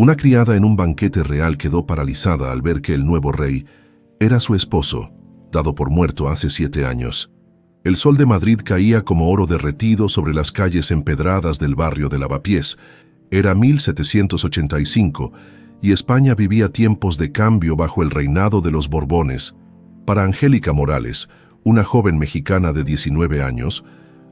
Una criada en un banquete real quedó paralizada al ver que el nuevo rey era su esposo, dado por muerto hace 7 años. El sol de Madrid caía como oro derretido sobre las calles empedradas del barrio de Lavapiés. Era 1785 y España vivía tiempos de cambio bajo el reinado de los Borbones. Para Angélica Morales, una joven mexicana de 19 años,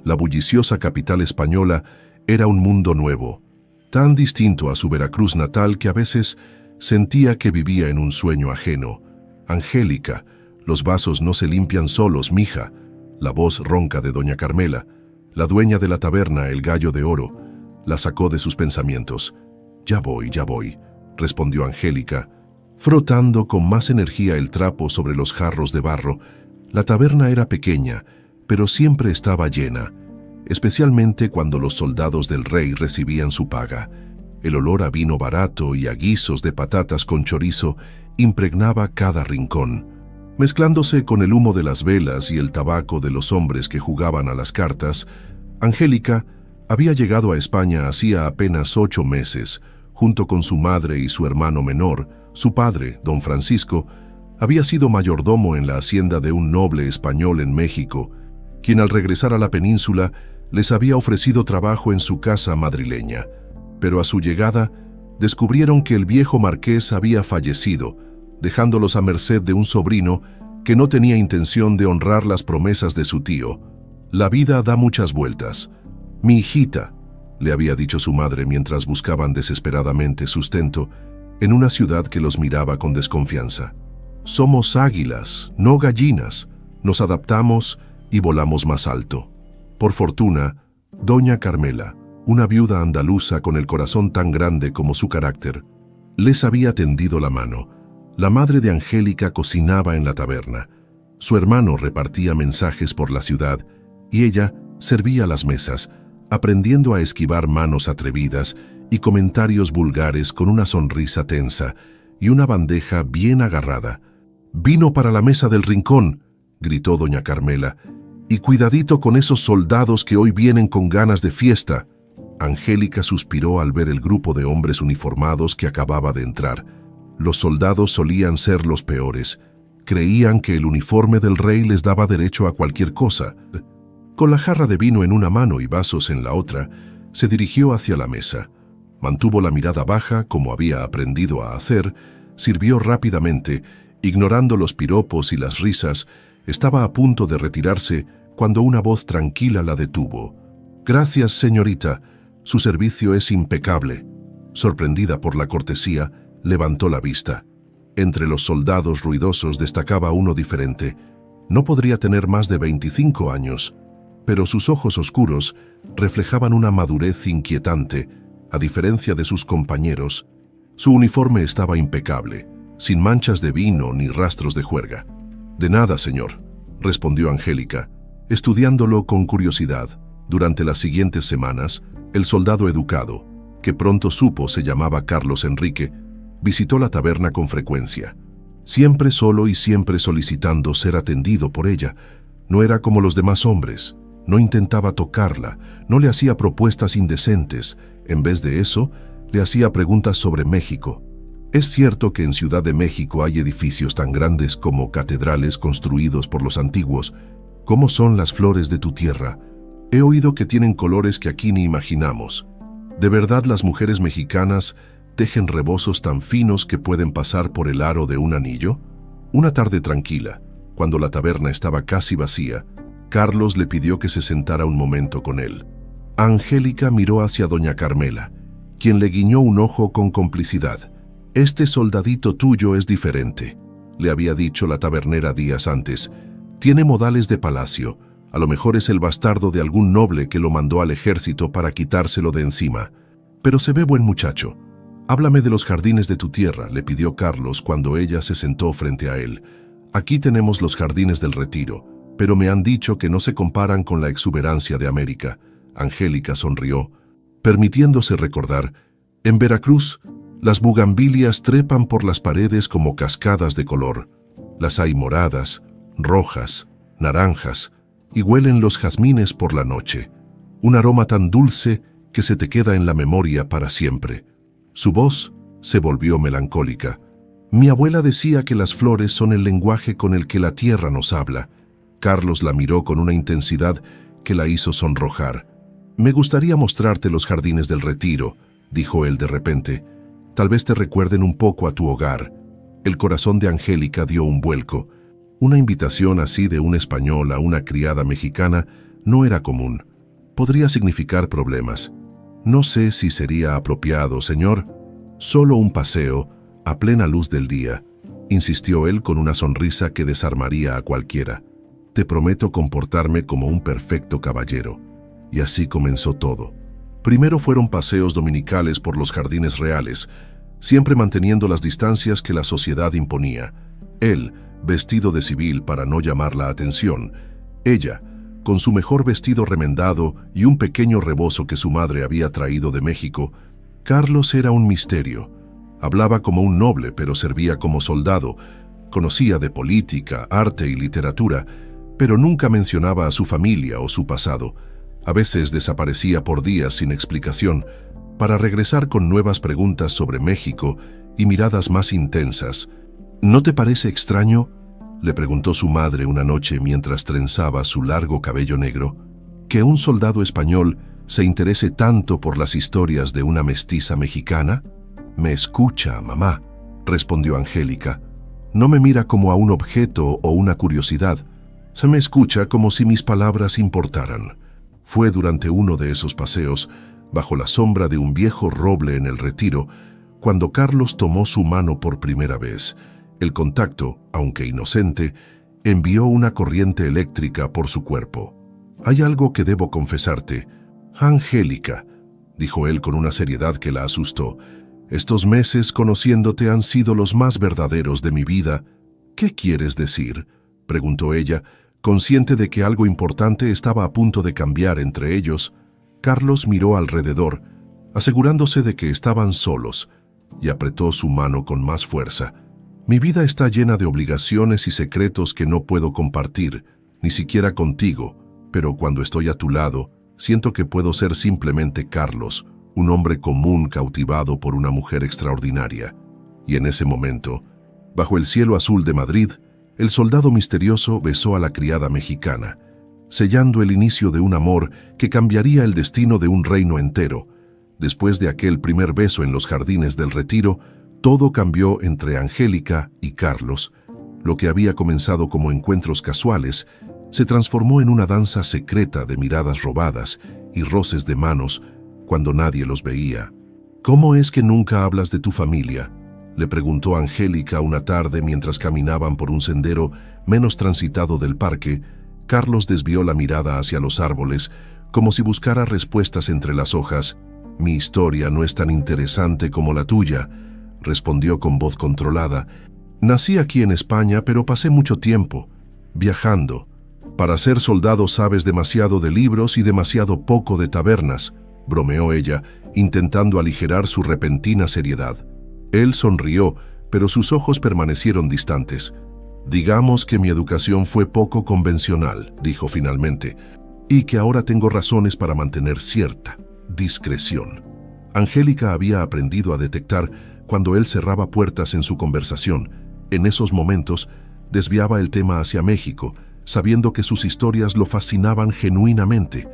la bulliciosa capital española era un mundo nuevo, tan distinto a su Veracruz natal que a veces sentía que vivía en un sueño ajeno. Angélica, los vasos no se limpian solos, mija. La voz ronca de doña Carmela, la dueña de la taberna El Gallo de Oro, la sacó de sus pensamientos. Ya voy, respondió Angélica, frotando con más energía el trapo sobre los jarros de barro. La taberna era pequeña, pero siempre estaba llena, especialmente cuando los soldados del rey recibían su paga. El olor a vino barato y a guisos de patatas con chorizo impregnaba cada rincón. Mezclándose con el humo de las velas y el tabaco de los hombres que jugaban a las cartas, Angélica había llegado a España hacía apenas 8 meses. Junto con su madre y su hermano menor, su padre, don Francisco, había sido mayordomo en la hacienda de un noble español en México, quien al regresar a la península les había ofrecido trabajo en su casa madrileña. Pero a su llegada, descubrieron que el viejo marqués había fallecido, dejándolos a merced de un sobrino que no tenía intención de honrar las promesas de su tío. La vida da muchas vueltas. Mi hijita, le había dicho su madre mientras buscaban desesperadamente sustento en una ciudad que los miraba con desconfianza. Somos águilas, no gallinas. Nos adaptamos y volamos más alto. Por fortuna, doña Carmela, una viuda andaluza con el corazón tan grande como su carácter, les había tendido la mano. La madre de Angélica cocinaba en la taberna. Su hermano repartía mensajes por la ciudad y ella servía las mesas, aprendiendo a esquivar manos atrevidas y comentarios vulgares con una sonrisa tensa y una bandeja bien agarrada. «Vino para la mesa del rincón», gritó doña Carmela, «y cuidadito con esos soldados que hoy vienen con ganas de fiesta». Angélica suspiró al ver el grupo de hombres uniformados que acababa de entrar. Los soldados solían ser los peores. Creían que el uniforme del rey les daba derecho a cualquier cosa. Con la jarra de vino en una mano y vasos en la otra, se dirigió hacia la mesa. Mantuvo la mirada baja, como había aprendido a hacer, sirvió rápidamente, ignorando los piropos y las risas. Estaba a punto de retirarse cuando una voz tranquila la detuvo. «Gracias, señorita. Su servicio es impecable». Sorprendida por la cortesía, levantó la vista. Entre los soldados ruidosos destacaba uno diferente. No podría tener más de 25 años, pero sus ojos oscuros reflejaban una madurez inquietante. A diferencia de sus compañeros, su uniforme estaba impecable, sin manchas de vino ni rastros de juerga. «De nada, señor», respondió Angélica, estudiándolo con curiosidad. Durante las siguientes semanas, el soldado educado, que pronto supo se llamaba Carlos Enrique, visitó la taberna con frecuencia, siempre solo y siempre solicitando ser atendido por ella. No era como los demás hombres, no intentaba tocarla, no le hacía propuestas indecentes. En vez de eso, le hacía preguntas sobre México. ¿Es cierto que en Ciudad de México hay edificios tan grandes como catedrales construidos por los antiguos? ¿Cómo son las flores de tu tierra? He oído que tienen colores que aquí ni imaginamos. ¿De verdad las mujeres mexicanas tejen rebozos tan finos que pueden pasar por el aro de un anillo? Una tarde tranquila, cuando la taberna estaba casi vacía, Carlos le pidió que se sentara un momento con él. Angélica miró hacia doña Carmela, quien le guiñó un ojo con complicidad. «Este soldadito tuyo es diferente», le había dicho la tabernera días antes. «Tiene modales de palacio. A lo mejor es el bastardo de algún noble que lo mandó al ejército para quitárselo de encima. Pero se ve buen muchacho. Háblame de los jardines de tu tierra», le pidió Carlos cuando ella se sentó frente a él. «Aquí tenemos los jardines del Retiro, pero me han dicho que no se comparan con la exuberancia de América». Angélica sonrió, permitiéndose recordar. «En Veracruz, las bugambilias trepan por las paredes como cascadas de color. Las hay moradas, rojas, naranjas, y huelen los jazmines por la noche. Un aroma tan dulce que se te queda en la memoria para siempre». Su voz Se volvió melancólica. Mi abuela decía que las flores son el lenguaje con el que la tierra nos habla. Carlos la miró con una intensidad que la hizo sonrojar. Me gustaría mostrarte los jardines del Retiro, dijo él de repente. Tal vez te recuerden un poco a tu hogar. El corazón de Angélica dio un vuelco. Una invitación así de un español a una criada mexicana no era común. Podría significar problemas. No sé si sería apropiado, señor. Solo un paseo, a plena luz del día, insistió él con una sonrisa que desarmaría a cualquiera. Te prometo comportarme como un perfecto caballero. Y así comenzó todo. Primero fueron paseos dominicales por los jardines reales, siempre manteniendo las distancias que la sociedad imponía. Él, vestido de civil para no llamar la atención. Ella, con su mejor vestido remendado y un pequeño rebozo que su madre había traído de México. Carlos era un misterio. Hablaba como un noble, pero servía como soldado. Conocía de política, arte y literatura, pero nunca mencionaba a su familia o su pasado. A veces desaparecía por días sin explicación, para regresar con nuevas preguntas sobre México y miradas más intensas. ¿No te parece extraño?, le preguntó su madre una noche mientras trenzaba su largo cabello negro, que un soldado español se interese tanto por las historias de una mestiza mexicana. Me escucha, mamá, respondió Angélica. No me mira como a un objeto o una curiosidad. Se me escucha como si mis palabras importaran. Fue durante uno de esos paseos, bajo la sombra de un viejo roble en el Retiro, cuando Carlos tomó su mano por primera vez. El contacto, aunque inocente, envió una corriente eléctrica por su cuerpo. «Hay algo que debo confesarte. Angélica», dijo él con una seriedad que la asustó. «Estos meses conociéndote han sido los más verdaderos de mi vida». «¿Qué quieres decir?», preguntó ella, consciente de que algo importante estaba a punto de cambiar entre ellos. Carlos miró alrededor, asegurándose de que estaban solos, y apretó su mano con más fuerza. «Mi vida está llena de obligaciones y secretos que no puedo compartir, ni siquiera contigo, pero cuando estoy a tu lado, siento que puedo ser simplemente Carlos, un hombre común cautivado por una mujer extraordinaria». Y en ese momento, bajo el cielo azul de Madrid, el soldado misterioso besó a la criada mexicana, sellando el inicio de un amor que cambiaría el destino de un reino entero. Después de aquel primer beso en los jardines del Retiro, todo cambió entre Angélica y Carlos. Lo que había comenzado como encuentros casuales se transformó en una danza secreta de miradas robadas y roces de manos cuando nadie los veía. «¿Cómo es que nunca hablas de tu familia?», le preguntó Angélica una tarde mientras caminaban por un sendero menos transitado del parque. Carlos desvió la mirada hacia los árboles, como si buscara respuestas entre las hojas. «Mi historia no es tan interesante como la tuya», respondió con voz controlada. «Nací aquí en España, pero pasé mucho tiempo viajando. Para ser soldado sabes demasiado de libros y demasiado poco de tabernas», bromeó ella, intentando aligerar su repentina seriedad. Él sonrió, pero sus ojos permanecieron distantes. «Digamos que mi educación fue poco convencional», dijo finalmente, «y que ahora tengo razones para mantener cierta discreción». Angélica había aprendido a detectar cuando él cerraba puertas en su conversación. En esos momentos, desviaba el tema hacia México, sabiendo que sus historias lo fascinaban genuinamente.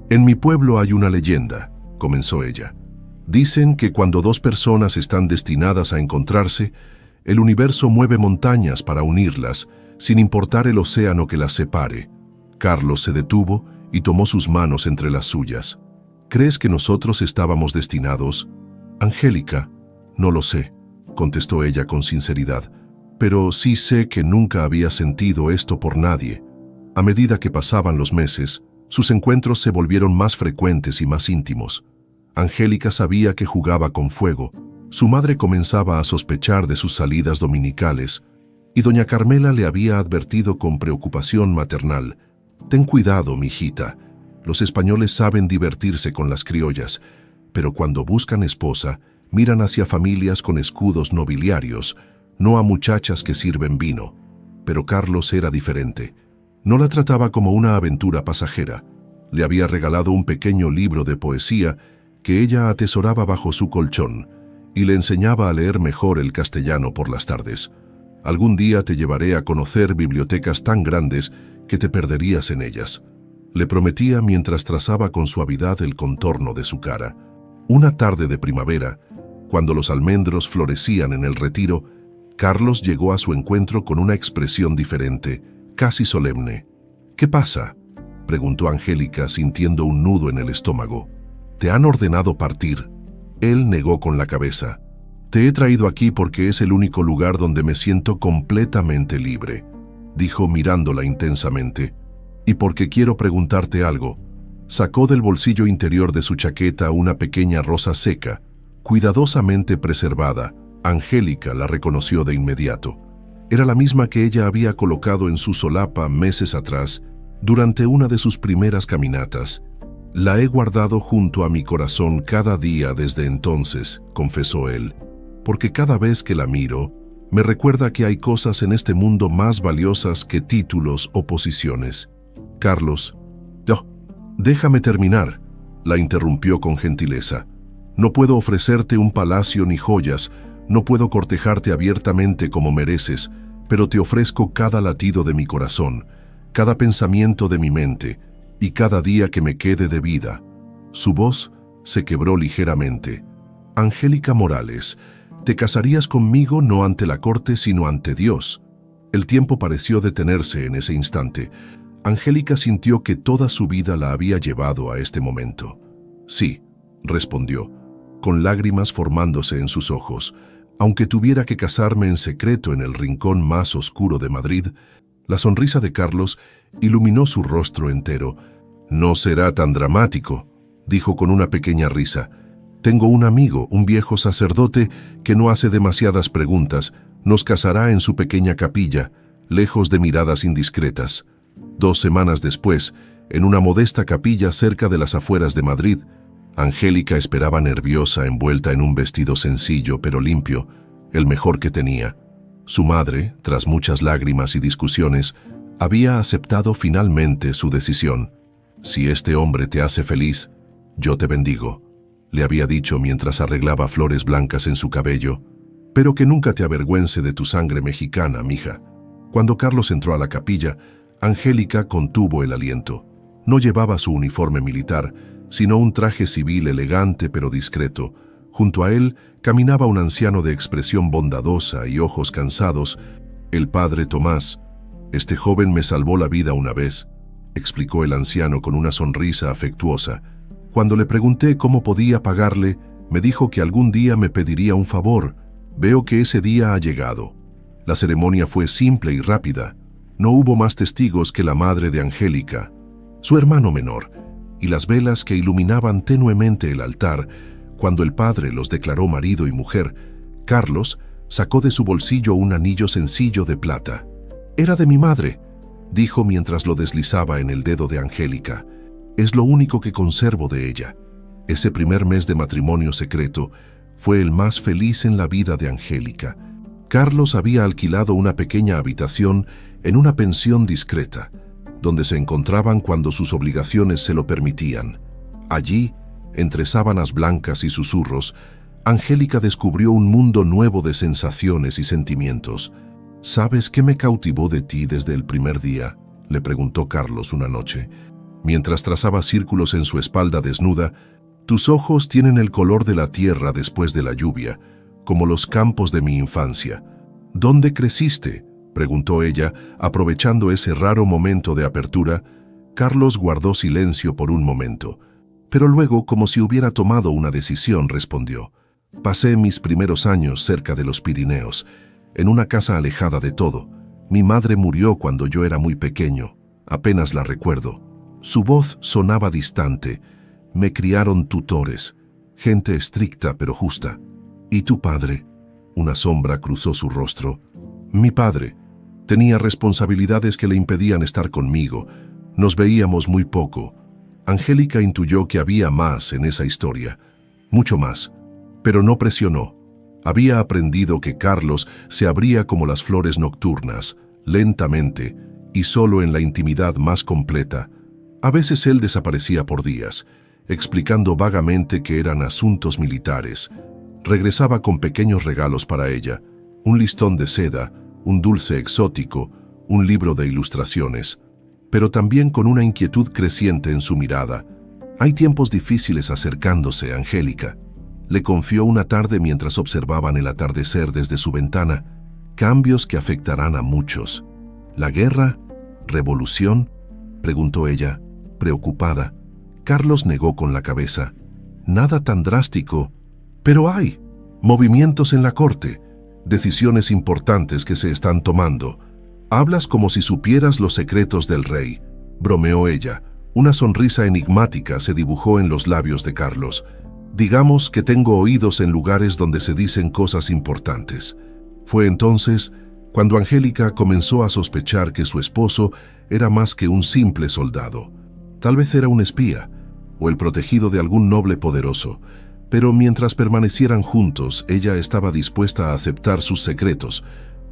«En mi pueblo hay una leyenda», comenzó ella. «Dicen que cuando dos personas están destinadas a encontrarse, el universo mueve montañas para unirlas, sin importar el océano que las separe». Carlos se detuvo y tomó sus manos entre las suyas. «¿Crees que nosotros estábamos destinados?». «Angélica, no lo sé», contestó ella con sinceridad, «pero sí sé que nunca había sentido esto por nadie». A medida que pasaban los meses, sus encuentros se volvieron más frecuentes y más íntimos. Angélica sabía que jugaba con fuego. Su madre comenzaba a sospechar de sus salidas dominicales, y doña Carmela le había advertido con preocupación maternal: «Ten cuidado, mijita. Los españoles saben divertirse con las criollas, pero cuando buscan esposa, miran hacia familias con escudos nobiliarios, no a muchachas que sirven vino». Pero Carlos era diferente. No la trataba como una aventura pasajera. Le había regalado un pequeño libro de poesía que ella atesoraba bajo su colchón, y le enseñaba a leer mejor el castellano por las tardes. Algún día te llevaré a conocer bibliotecas tan grandes que te perderías en ellas, le prometía mientras trazaba con suavidad el contorno de su cara. Una tarde de primavera, cuando los almendros florecían en el retiro, Carlos llegó a su encuentro con una expresión diferente, casi solemne. «¿Qué pasa?», preguntó Angélica sintiendo un nudo en el estómago. «¿Te han ordenado partir?». Él negó con la cabeza. «Te he traído aquí porque es el único lugar donde me siento completamente libre», dijo mirándola intensamente. «Y porque quiero preguntarte algo». Sacó del bolsillo interior de su chaqueta una pequeña rosa seca, cuidadosamente preservada. Angélica la reconoció de inmediato. Era la misma que ella había colocado en su solapa meses atrás, durante una de sus primeras caminatas. «La he guardado junto a mi corazón cada día desde entonces», confesó él, «porque cada vez que la miro, me recuerda que hay cosas en este mundo más valiosas que títulos o posiciones». «Carlos, déjame terminar», la interrumpió con gentileza. «No puedo ofrecerte un palacio ni joyas, no puedo cortejarte abiertamente como mereces, pero te ofrezco cada latido de mi corazón, cada pensamiento de mi mente y cada día que me quede de vida». Su voz se quebró ligeramente. «Angélica Morales, te casarías conmigo no ante la corte sino ante Dios». El tiempo pareció detenerse en ese instante. Angélica sintió que toda su vida la había llevado a este momento. «Sí», respondió, con lágrimas formándose en sus ojos. «Aunque tuviera que casarme en secreto en el rincón más oscuro de Madrid». La sonrisa de Carlos iluminó su rostro entero. «No será tan dramático», dijo con una pequeña risa. «Tengo un amigo, un viejo sacerdote, que no hace demasiadas preguntas. Nos casará en su pequeña capilla, lejos de miradas indiscretas». 2 semanas después, en una modesta capilla cerca de las afueras de Madrid, Angélica esperaba nerviosa, envuelta en un vestido sencillo pero limpio, el mejor que tenía. Su madre, tras muchas lágrimas y discusiones, había aceptado finalmente su decisión. «Si este hombre te hace feliz, yo te bendigo», le había dicho mientras arreglaba flores blancas en su cabello. «Pero que nunca te avergüence de tu sangre mexicana, mija». Cuando Carlos entró a la capilla, Angélica contuvo el aliento. No llevaba su uniforme militar, sino un traje civil elegante pero discreto. Junto a él caminaba un anciano de expresión bondadosa y ojos cansados, el padre Tomás. «Este joven me salvó la vida una vez», explicó el anciano con una sonrisa afectuosa. «Cuando le pregunté cómo podía pagarle, me dijo que algún día me pediría un favor. Veo que ese día ha llegado». La ceremonia fue simple y rápida. No hubo más testigos que la madre de Angélica, su hermano menor, y las velas que iluminaban tenuemente el altar. Cuando el padre los declaró marido y mujer, Carlos sacó de su bolsillo un anillo sencillo de plata. «Era de mi madre», dijo mientras lo deslizaba en el dedo de Angélica. «Es lo único que conservo de ella». Ese primer mes de matrimonio secreto fue el más feliz en la vida de Angélica. Carlos había alquilado una pequeña habitación en una pensión discreta, donde se encontraban cuando sus obligaciones se lo permitían. Allí, entre sábanas blancas y susurros, Angélica descubrió un mundo nuevo de sensaciones y sentimientos. «¿Sabes qué me cautivó de ti desde el primer día?», le preguntó Carlos una noche, mientras trazaba círculos en su espalda desnuda. «Tus ojos tienen el color de la tierra después de la lluvia, como los campos de mi infancia». «¿Dónde creciste?», preguntó ella, aprovechando ese raro momento de apertura. Carlos guardó silencio por un momento, pero luego, como si hubiera tomado una decisión, respondió: «Pasé mis primeros años cerca de los Pirineos, en una casa alejada de todo. Mi madre murió cuando yo era muy pequeño, apenas la recuerdo». Su voz sonaba distante. «Me criaron tutores, gente estricta pero justa». «¿Y tu padre?». Una sombra cruzó su rostro. «Mi padre tenía responsabilidades que le impedían estar conmigo. Nos veíamos muy poco». Angélica intuyó que había más en esa historia, mucho más, pero no presionó. Había aprendido que Carlos se abría como las flores nocturnas, lentamente y solo en la intimidad más completa. A veces él desaparecía por días, explicando vagamente que eran asuntos militares. Regresaba con pequeños regalos para ella, un listón de seda, un dulce exótico, un libro de ilustraciones, pero también con una inquietud creciente en su mirada. «Hay tiempos difíciles acercándose, Angélica», le confió una tarde mientras observaban el atardecer desde su ventana. «Cambios que afectarán a muchos». «¿La guerra? ¿Revolución?», preguntó ella, preocupada. Carlos negó con la cabeza. «Nada tan drástico, pero hay movimientos en la corte, decisiones importantes que se están tomando. Hablas como si supieras los secretos del rey», bromeó ella. Una sonrisa enigmática se dibujó en los labios de Carlos. «Digamos que tengo oídos en lugares donde se dicen cosas importantes». Fue entonces cuando Angélica comenzó a sospechar que su esposo era más que un simple soldado. Tal vez era un espía o el protegido de algún noble poderoso, pero mientras permanecieran juntos, ella estaba dispuesta a aceptar sus secretos.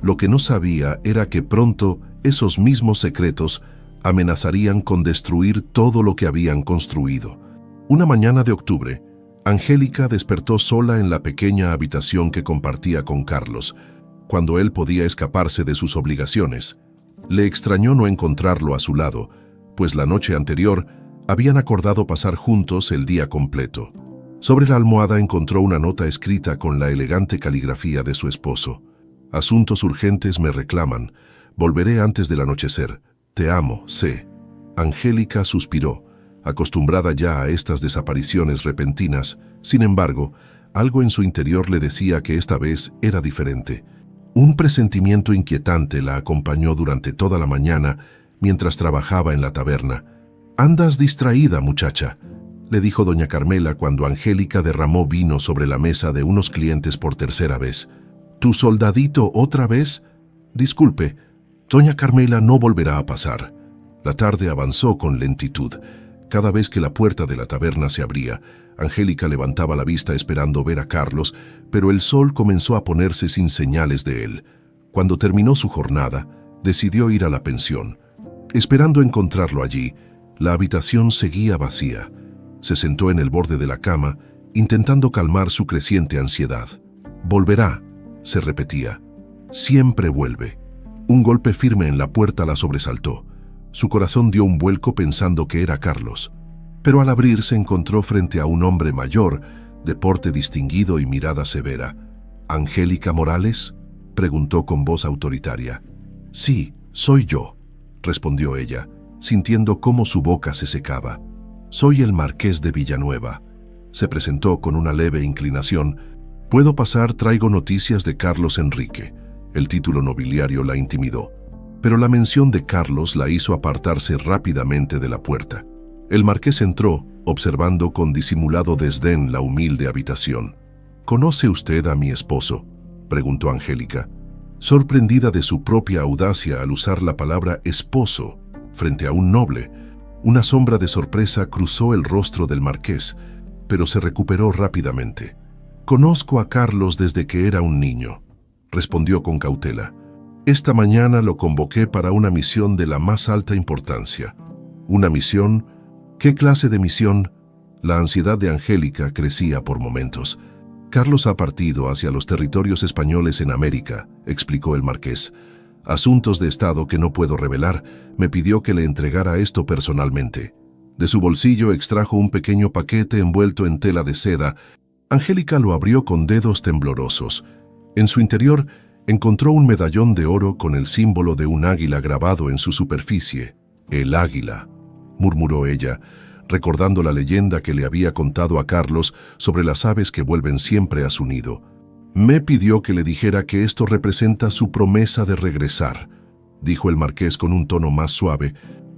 Lo que no sabía era que pronto esos mismos secretos amenazarían con destruir todo lo que habían construido. Una mañana de octubre, Angélica despertó sola en la pequeña habitación que compartía con Carlos, cuando él podía escaparse de sus obligaciones. Le extrañó no encontrarlo a su lado, pues la noche anterior habían acordado pasar juntos el día completo. Sobre la almohada encontró una nota escrita con la elegante caligrafía de su esposo. «Asuntos urgentes me reclaman. Volveré antes del anochecer. Te amo, C». Angélica suspiró, acostumbrada ya a estas desapariciones repentinas. Sin embargo, algo en su interior le decía que esta vez era diferente. Un presentimiento inquietante la acompañó durante toda la mañana mientras trabajaba en la taberna. «Andas distraída, muchacha», le dijo doña Carmela cuando Angélica derramó vino sobre la mesa de unos clientes por tercera vez. «¿Tu soldadito otra vez?» «Disculpe, doña Carmela no volverá a pasar». La tarde avanzó con lentitud. Cada vez que la puerta de la taberna se abría, Angélica levantaba la vista esperando ver a Carlos, pero el sol comenzó a ponerse sin señales de él. Cuando terminó su jornada, decidió ir a la pensión. Esperando encontrarlo allí, la habitación seguía vacía. Se sentó en el borde de la cama, intentando calmar su creciente ansiedad. «Volverá», se repetía. «Siempre vuelve». Un golpe firme en la puerta la sobresaltó. Su corazón dio un vuelco pensando que era Carlos. Pero al abrir se encontró frente a un hombre mayor, de porte distinguido y mirada severa. «¿Angélica Morales?», preguntó con voz autoritaria. «Sí, soy yo», respondió ella, sintiendo cómo su boca se secaba. «Soy el marqués de Villanueva», se presentó con una leve inclinación. «Puedo pasar, traigo noticias de Carlos Enrique». El título nobiliario la intimidó, pero la mención de Carlos la hizo apartarse rápidamente de la puerta. El marqués entró, observando con disimulado desdén la humilde habitación. «¿Conoce usted a mi esposo?», preguntó Angélica, sorprendida de su propia audacia al usar la palabra esposo frente a un noble. Una sombra de sorpresa cruzó el rostro del marqués, pero se recuperó rápidamente. «Conozco a Carlos desde que era un niño», respondió con cautela. «Esta mañana lo convoqué para una misión de la más alta importancia». «¿Una misión? ¿Qué clase de misión?». La ansiedad de Angélica crecía por momentos. «Carlos ha partido hacia los territorios españoles en América», explicó el marqués. «Asuntos de Estado que no puedo revelar, me pidió que le entregara esto personalmente». De su bolsillo extrajo un pequeño paquete envuelto en tela de seda. Angélica lo abrió con dedos temblorosos. En su interior encontró un medallón de oro con el símbolo de un águila grabado en su superficie. «El águila», murmuró ella, recordando la leyenda que le había contado a Carlos sobre las aves que vuelven siempre a su nido. «Me pidió que le dijera que esto representa su promesa de regresar», dijo el marqués con un tono más suave.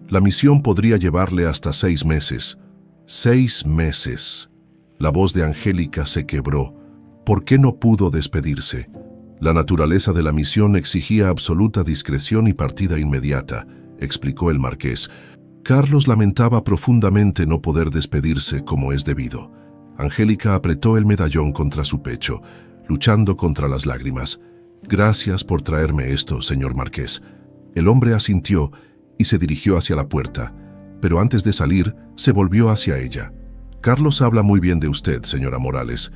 «La misión podría llevarle hasta 6 meses». «6 meses». La voz de Angélica se quebró. ¿Por qué no pudo despedirse? La naturaleza de la misión exigía absoluta discreción y partida inmediata, explicó el marqués. Carlos lamentaba profundamente no poder despedirse como es debido. Angélica apretó el medallón contra su pecho, luchando contra las lágrimas. «Gracias por traerme esto, señor marqués». El hombre asintió y se dirigió hacia la puerta, pero antes de salir se volvió hacia ella. «Carlos habla muy bien de usted, señora Morales.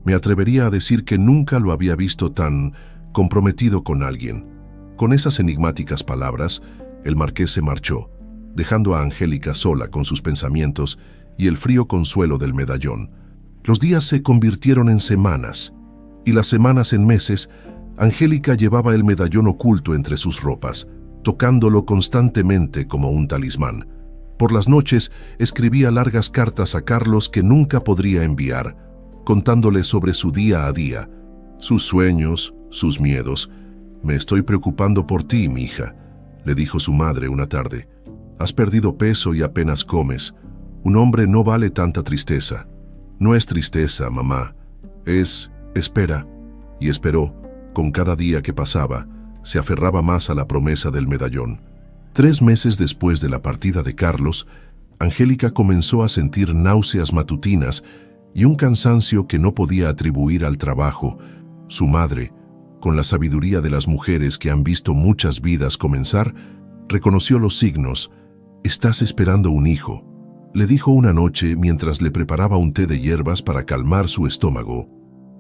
Me atrevería a decir que nunca lo había visto tan comprometido con alguien. Con esas enigmáticas palabras, el marqués se marchó, dejando a Angélica sola con sus pensamientos y el frío consuelo del medallón. Los días se convirtieron en semanas, y las semanas en meses. Angélica llevaba el medallón oculto entre sus ropas, tocándolo constantemente como un talismán. Por las noches escribía largas cartas a Carlos que nunca podría enviar, contándole sobre su día a día, sus sueños, sus miedos. «Me estoy preocupando por ti, mi hija», le dijo su madre una tarde. «Has perdido peso y apenas comes. Un hombre no vale tanta tristeza». «No es tristeza, mamá. Es espera». Y esperó. Con cada día que pasaba, se aferraba más a la promesa del medallón. 3 meses después de la partida de Carlos, Angélica comenzó a sentir náuseas matutinas y un cansancio que no podía atribuir al trabajo. Su madre, con la sabiduría de las mujeres que han visto muchas vidas comenzar, reconoció los signos. «Estás esperando un hijo», le dijo una noche mientras le preparaba un té de hierbas para calmar su estómago.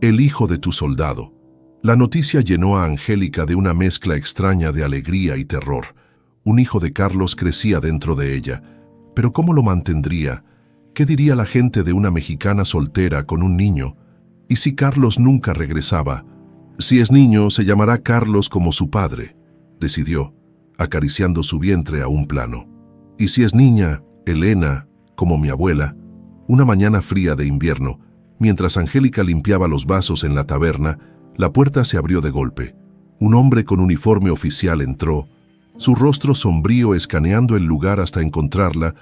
«El hijo de tu soldado». La noticia llenó a Angélica de una mezcla extraña de alegría y terror. Un hijo de Carlos crecía dentro de ella. ¿Pero cómo lo mantendría? ¿Qué diría la gente de una mexicana soltera con un niño? ¿Y si Carlos nunca regresaba? «Si es niño, se llamará Carlos como su padre», decidió, acariciando su vientre a un plano. «Y si es niña, Elena, como mi abuela». Una mañana fría de invierno, mientras Angélica limpiaba los vasos en la taberna, la puerta se abrió de golpe. Un hombre con uniforme oficial entró, su rostro sombrío escaneando el lugar hasta encontrarla.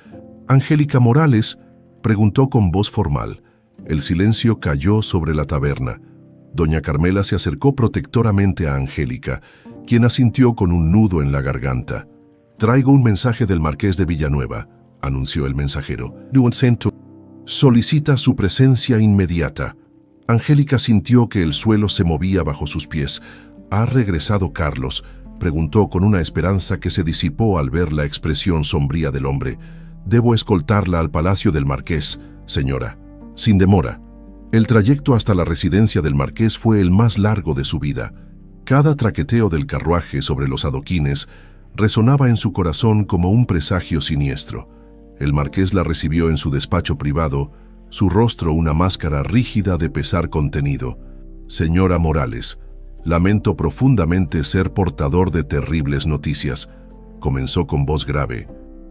«¿Angélica Morales?», preguntó con voz formal. El silencio cayó sobre la taberna. Doña Carmela se acercó protectoramente a Angélica, quien asintió con un nudo en la garganta. «Traigo un mensaje del marqués de Villanueva», anunció el mensajero. «Solicita su presencia inmediata». Angélica sintió que el suelo se movía bajo sus pies. «¿Ha regresado Carlos?», preguntó con una esperanza que se disipó al ver la expresión sombría del hombre. «Debo escoltarla al palacio del marqués, señora, sin demora». El trayecto hasta la residencia del marqués fue el más largo de su vida. Cada traqueteo del carruaje sobre los adoquines resonaba en su corazón como un presagio siniestro. El marqués la recibió en su despacho privado, su rostro una máscara rígida de pesar contenido. «Señora Morales, lamento profundamente ser portador de terribles noticias», comenzó con voz grave.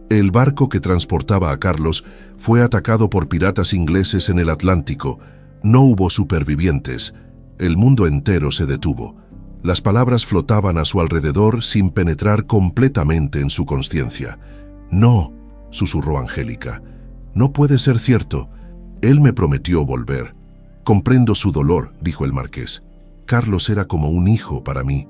«El barco que transportaba a Carlos fue atacado por piratas ingleses en el Atlántico. No hubo supervivientes. El mundo entero se detuvo». Las palabras flotaban a su alrededor sin penetrar completamente en su consciencia. «No», susurró Angélica. «No puede ser cierto. Él me prometió volver». «Comprendo su dolor», dijo el marqués. «Carlos era como un hijo para mí».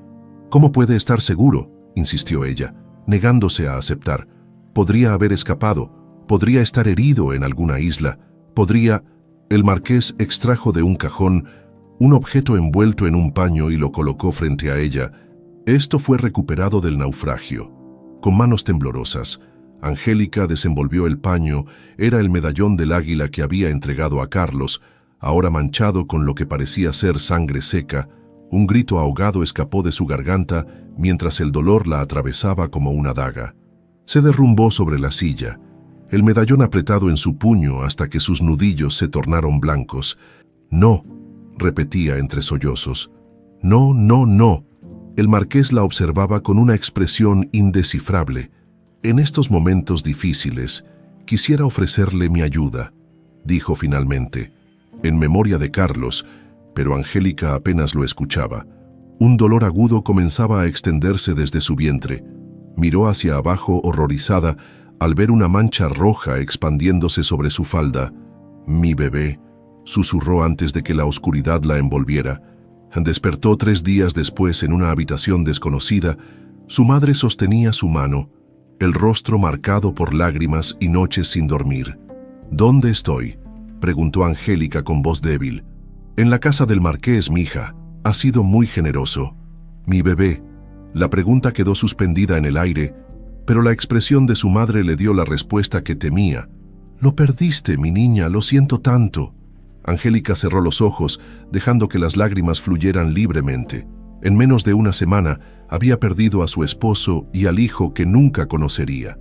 «¿Cómo puede estar seguro?», insistió ella, negándose a aceptar. «Podría haber escapado, podría estar herido en alguna isla, podría...». El marqués extrajo de un cajón un objeto envuelto en un paño y lo colocó frente a ella. Esto fue recuperado del naufragio. Con manos temblorosas, Angélica desenvolvió el paño. Era el medallón del águila que había entregado a Carlos, ahora manchado con lo que parecía ser sangre seca. Un grito ahogado escapó de su garganta mientras el dolor la atravesaba como una daga. Se derrumbó sobre la silla, el medallón apretado en su puño hasta que sus nudillos se tornaron blancos. «No», repetía entre sollozos. «No, no, no». El marqués la observaba con una expresión indescifrable. «En estos momentos difíciles, quisiera ofrecerle mi ayuda», dijo finalmente, en memoria de Carlos, pero Angélica apenas lo escuchaba. Un dolor agudo comenzaba a extenderse desde su vientre. Miró hacia abajo horrorizada al ver una mancha roja expandiéndose sobre su falda. «Mi bebé», susurró antes de que la oscuridad la envolviera. Despertó 3 días después en una habitación desconocida. Su madre sostenía su mano, el rostro marcado por lágrimas y noches sin dormir. «¿Dónde estoy?», preguntó Angélica con voz débil. «En la casa del marqués, mija. Ha sido muy generoso». «Mi bebé». La pregunta quedó suspendida en el aire, pero la expresión de su madre le dio la respuesta que temía. «Lo perdiste, mi niña, lo siento tanto». Angélica cerró los ojos, dejando que las lágrimas fluyeran libremente. En menos de una semana había perdido a su esposo y al hijo que nunca conocería.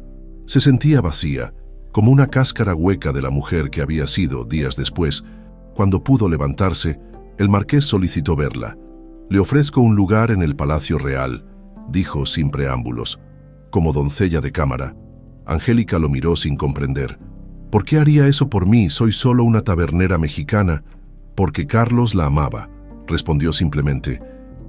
Se sentía vacía, como una cáscara hueca de la mujer que había sido días después. Cuando pudo levantarse, el marqués solicitó verla. «Le ofrezco un lugar en el Palacio Real», dijo sin preámbulos, como doncella de cámara. Angélica lo miró sin comprender. «¿Por qué haría eso por mí? Soy solo una tabernera mexicana». «Porque Carlos la amaba», respondió simplemente,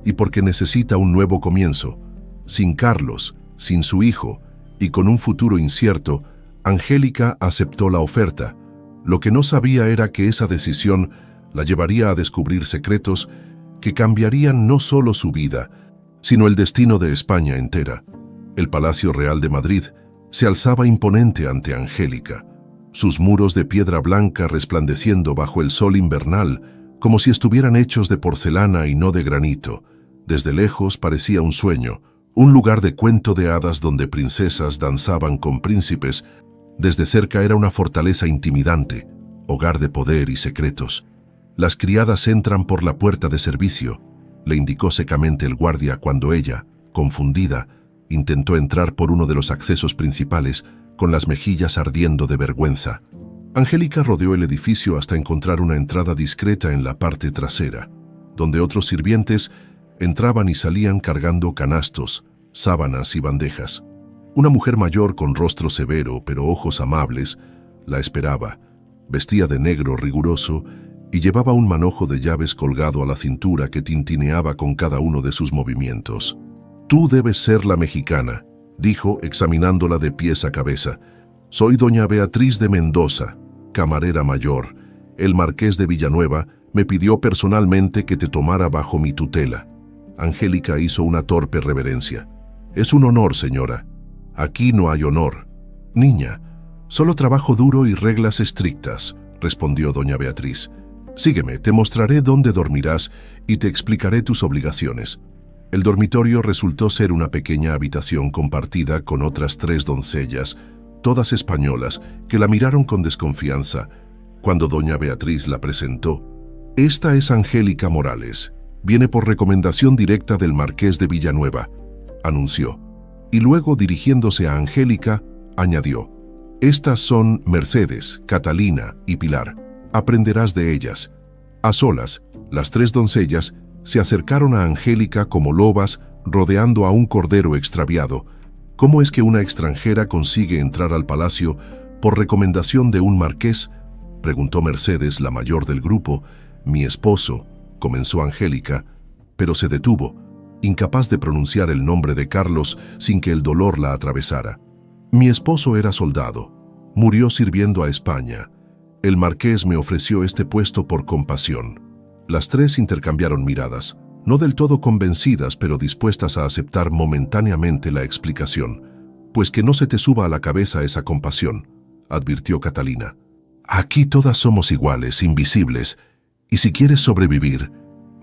«y porque necesita un nuevo comienzo». Sin Carlos, sin su hijo, y con un futuro incierto, Angélica aceptó la oferta. Lo que no sabía era que esa decisión la llevaría a descubrir secretos que cambiarían no solo su vida, sino el destino de España entera. El Palacio Real de Madrid se alzaba imponente ante Angélica, sus muros de piedra blanca resplandeciendo bajo el sol invernal, como si estuvieran hechos de porcelana y no de granito. Desde lejos parecía un sueño, un lugar de cuento de hadas donde princesas danzaban con príncipes. Desde cerca era una fortaleza intimidante, hogar de poder y secretos. «Las criadas entran por la puerta de servicio», le indicó secamente el guardia cuando ella, confundida, intentó entrar por uno de los accesos principales, con las mejillas ardiendo de vergüenza. Angélica rodeó el edificio hasta encontrar una entrada discreta en la parte trasera, donde otros sirvientes entraban y salían cargando canastos, sábanas y bandejas. Una mujer mayor con rostro severo pero ojos amables la esperaba. Vestía de negro riguroso y llevaba un manojo de llaves colgado a la cintura que tintineaba con cada uno de sus movimientos. «Tú debes ser la mexicana», dijo examinándola de pies a cabeza. «Soy doña Beatriz de Mendoza, camarera mayor. El marqués de Villanueva me pidió personalmente que te tomara bajo mi tutela». Angélica hizo una torpe reverencia. «Es un honor, señora». «Aquí no hay honor». «Niña, solo trabajo duro y reglas estrictas», respondió doña Beatriz. «Sígueme, te mostraré dónde dormirás y te explicaré tus obligaciones». El dormitorio resultó ser una pequeña habitación compartida con otras 3 doncellas, todas españolas, que la miraron con desconfianza. Cuando doña Beatriz la presentó: «Esta es Angélica Morales. Viene por recomendación directa del marqués de Villanueva», anunció. Y luego, dirigiéndose a Angélica, añadió: «Estas son Mercedes, Catalina y Pilar. Aprenderás de ellas». A solas, las 3 doncellas se acercaron a Angélica como lobas rodeando a un cordero extraviado. «¿Cómo es que una extranjera consigue entrar al palacio por recomendación de un marqués?», preguntó Mercedes, la mayor del grupo. «Mi esposo», comenzó Angélica, pero se detuvo, incapaz de pronunciar el nombre de Carlos sin que el dolor la atravesara. «Mi esposo era soldado. Murió sirviendo a España. El marqués me ofreció este puesto por compasión». Las 3 intercambiaron miradas, no del todo convencidas, pero dispuestas a aceptar momentáneamente la explicación. «Pues que no se te suba a la cabeza esa compasión», advirtió Catalina. «Aquí todas somos iguales, invisibles, y si quieres sobrevivir,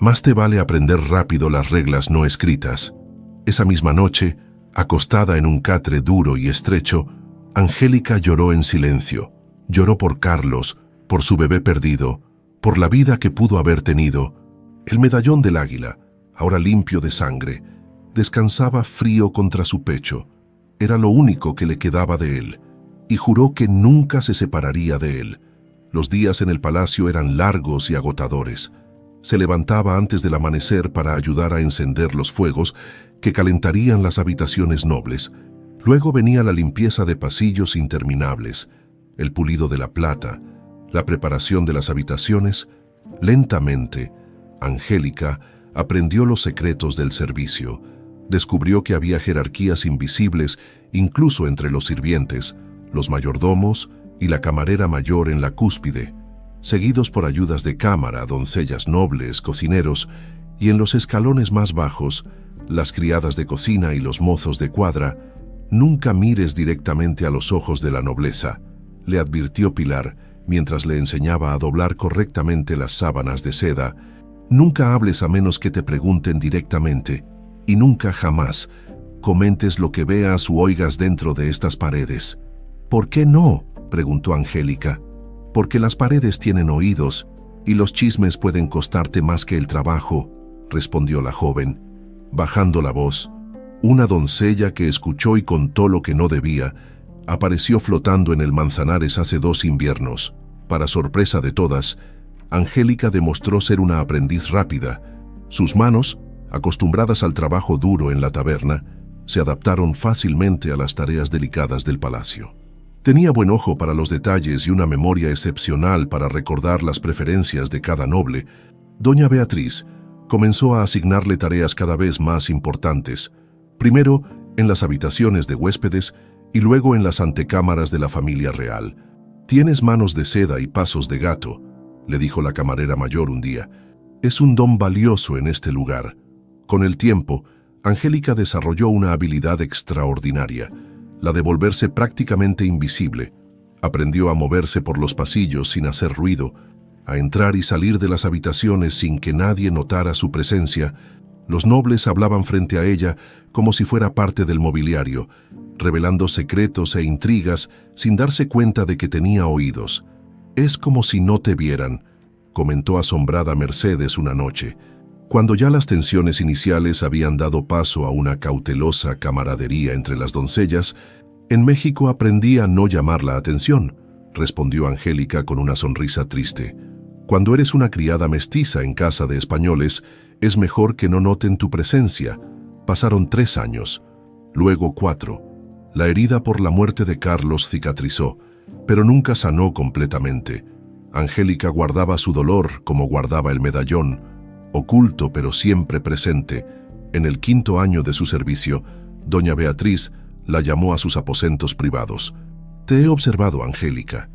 más te vale aprender rápido las reglas no escritas». Esa misma noche, acostada en un catre duro y estrecho, Angélica lloró en silencio. Lloró por Carlos, por su bebé perdido, por la vida que pudo haber tenido. El medallón del águila, ahora limpio de sangre, descansaba frío contra su pecho. Era lo único que le quedaba de él, y juró que nunca se separaría de él. Los días en el palacio eran largos y agotadores. Se levantaba antes del amanecer para ayudar a encender los fuegos que calentarían las habitaciones nobles. Luego venía la limpieza de pasillos interminables, el pulido de la plata, la preparación de las habitaciones. Lentamente, Angélica aprendió los secretos del servicio. Descubrió que había jerarquías invisibles incluso entre los sirvientes, los mayordomos y la camarera mayor en la cúspide, seguidos por ayudas de cámara, doncellas nobles, cocineros, y en los escalones más bajos, las criadas de cocina y los mozos de cuadra. «Nunca mires directamente a los ojos de la nobleza», le advirtió Pilar, mientras le enseñaba a doblar correctamente las sábanas de seda. «Nunca hables a menos que te pregunten directamente, y nunca jamás comentes lo que veas u oigas dentro de estas paredes». «¿Por qué no?», preguntó Angélica. «Porque las paredes tienen oídos, Y los chismes pueden costarte más que el trabajo, respondió la joven. Bajando la voz, una doncella que escuchó y contó lo que no debía, apareció flotando en el Manzanares hace 2 inviernos. Para sorpresa de todas, Angélica demostró ser una aprendiz rápida. Sus manos, acostumbradas al trabajo duro en la taberna, se adaptaron fácilmente a las tareas delicadas del palacio. Tenía buen ojo para los detalles y una memoria excepcional para recordar las preferencias de cada noble. Doña Beatriz comenzó a asignarle tareas cada vez más importantes, primero en las habitaciones de huéspedes y luego en las antecámaras de la familia real. «Tienes manos de seda y pasos de gato», le dijo la camarera mayor un día. «Es un don valioso en este lugar». Con el tiempo, Angélica desarrolló una habilidad extraordinaria, la de volverse prácticamente invisible. Aprendió a moverse por los pasillos sin hacer ruido, a entrar y salir de las habitaciones sin que nadie notara su presencia. Los nobles hablaban frente a ella como si fuera parte del mobiliario, revelando secretos e intrigas sin darse cuenta de que tenía oídos. «Es como si no te vieran», comentó asombrada Mercedes una noche. Cuando ya las tensiones iniciales habían dado paso a una cautelosa camaradería entre las doncellas, «En México aprendí a no llamar la atención», respondió Angélica con una sonrisa triste. «Cuando eres una criada mestiza en casa de españoles, es mejor que no noten tu presencia». Pasaron 3 años, luego 4. La herida por la muerte de Carlos cicatrizó, pero nunca sanó completamente. Angélica guardaba su dolor como guardaba el medallón, oculto pero siempre presente. En el 5.º año de su servicio, doña Beatriz la llamó a sus aposentos privados. «Te he observado, Angélica»,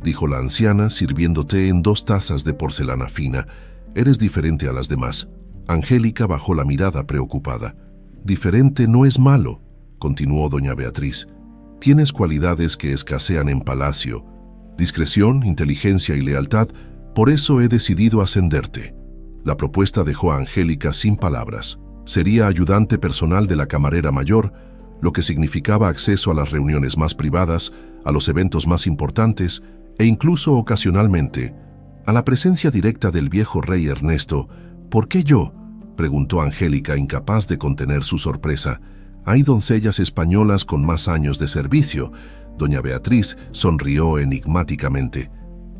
dijo la anciana sirviendo té en 2 tazas de porcelana fina. «Eres diferente a las demás». Angélica bajó la mirada preocupada. «Diferente no es malo», continuó doña Beatriz. «Tienes cualidades que escasean en palacio. Discreción, inteligencia y lealtad, por eso he decidido ascenderte». La propuesta dejó a Angélica sin palabras. Sería ayudante personal de la camarera mayor, lo que significaba acceso a las reuniones más privadas, a los eventos más importantes e incluso ocasionalmente a la presencia directa del viejo rey Ernesto. «¿Por qué yo?», preguntó Angélica, incapaz de contener su sorpresa. «Hay doncellas españolas con más años de servicio». Doña Beatriz sonrió enigmáticamente.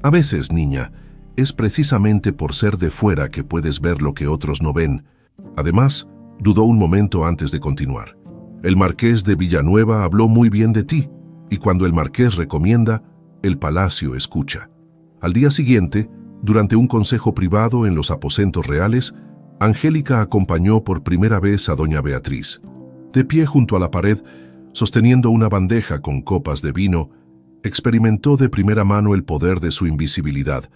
«A veces, niña, es precisamente por ser de fuera que puedes ver lo que otros no ven». Además, dudó un momento antes de continuar. «El marqués de Villanueva habló muy bien de ti, y cuando el marqués recomienda, el palacio escucha». Al día siguiente, durante un consejo privado en los aposentos reales, Angélica acompañó por primera vez a doña Beatriz. De pie junto a la pared, sosteniendo una bandeja con copas de vino, experimentó de primera mano el poder de su invisibilidad.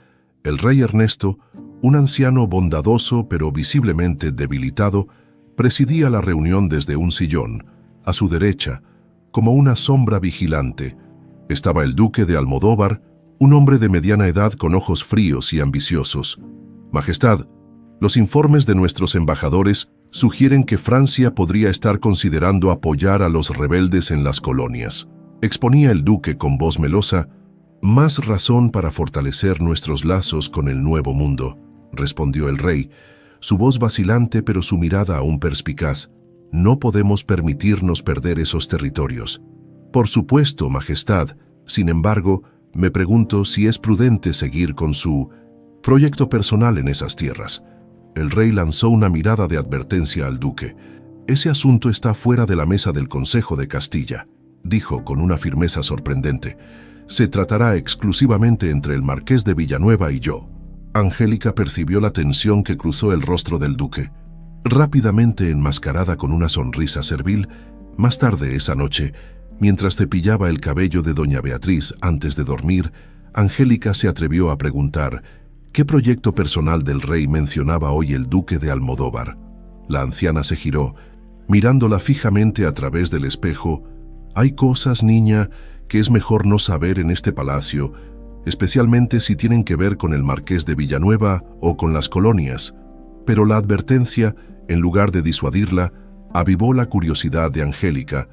El rey Ernesto, un anciano bondadoso pero visiblemente debilitado, presidía la reunión desde un sillón. A su derecha, como una sombra vigilante, estaba el duque de Almodóvar, un hombre de mediana edad con ojos fríos y ambiciosos. «Majestad, los informes de nuestros embajadores sugieren que Francia podría estar considerando apoyar a los rebeldes en las colonias», exponía el duque con voz melosa. «Más razón para fortalecer nuestros lazos con el Nuevo Mundo», respondió el rey, su voz vacilante pero su mirada aún perspicaz. «No podemos permitirnos perder esos territorios». «Por supuesto, Majestad. Sin embargo, me pregunto si es prudente seguir con su proyecto personal en esas tierras». El rey lanzó una mirada de advertencia al duque. «Ese asunto está fuera de la mesa del Consejo de Castilla», dijo con una firmeza sorprendente. «Se tratará exclusivamente entre el marqués de Villanueva y yo». Angélica percibió la tensión que cruzó el rostro del duque. Rápidamente enmascarada con una sonrisa servil, más tarde esa noche, mientras cepillaba el cabello de doña Beatriz antes de dormir, Angélica se atrevió a preguntar ¿qué proyecto personal del rey mencionaba hoy el duque de Almodóvar? La anciana se giró, mirándola fijamente a través del espejo. «Hay cosas, niña, que es mejor no saber en este palacio, especialmente si tienen que ver con el marqués de Villanueva o con las colonias». Pero la advertencia, en lugar de disuadirla, avivó la curiosidad de Angélica.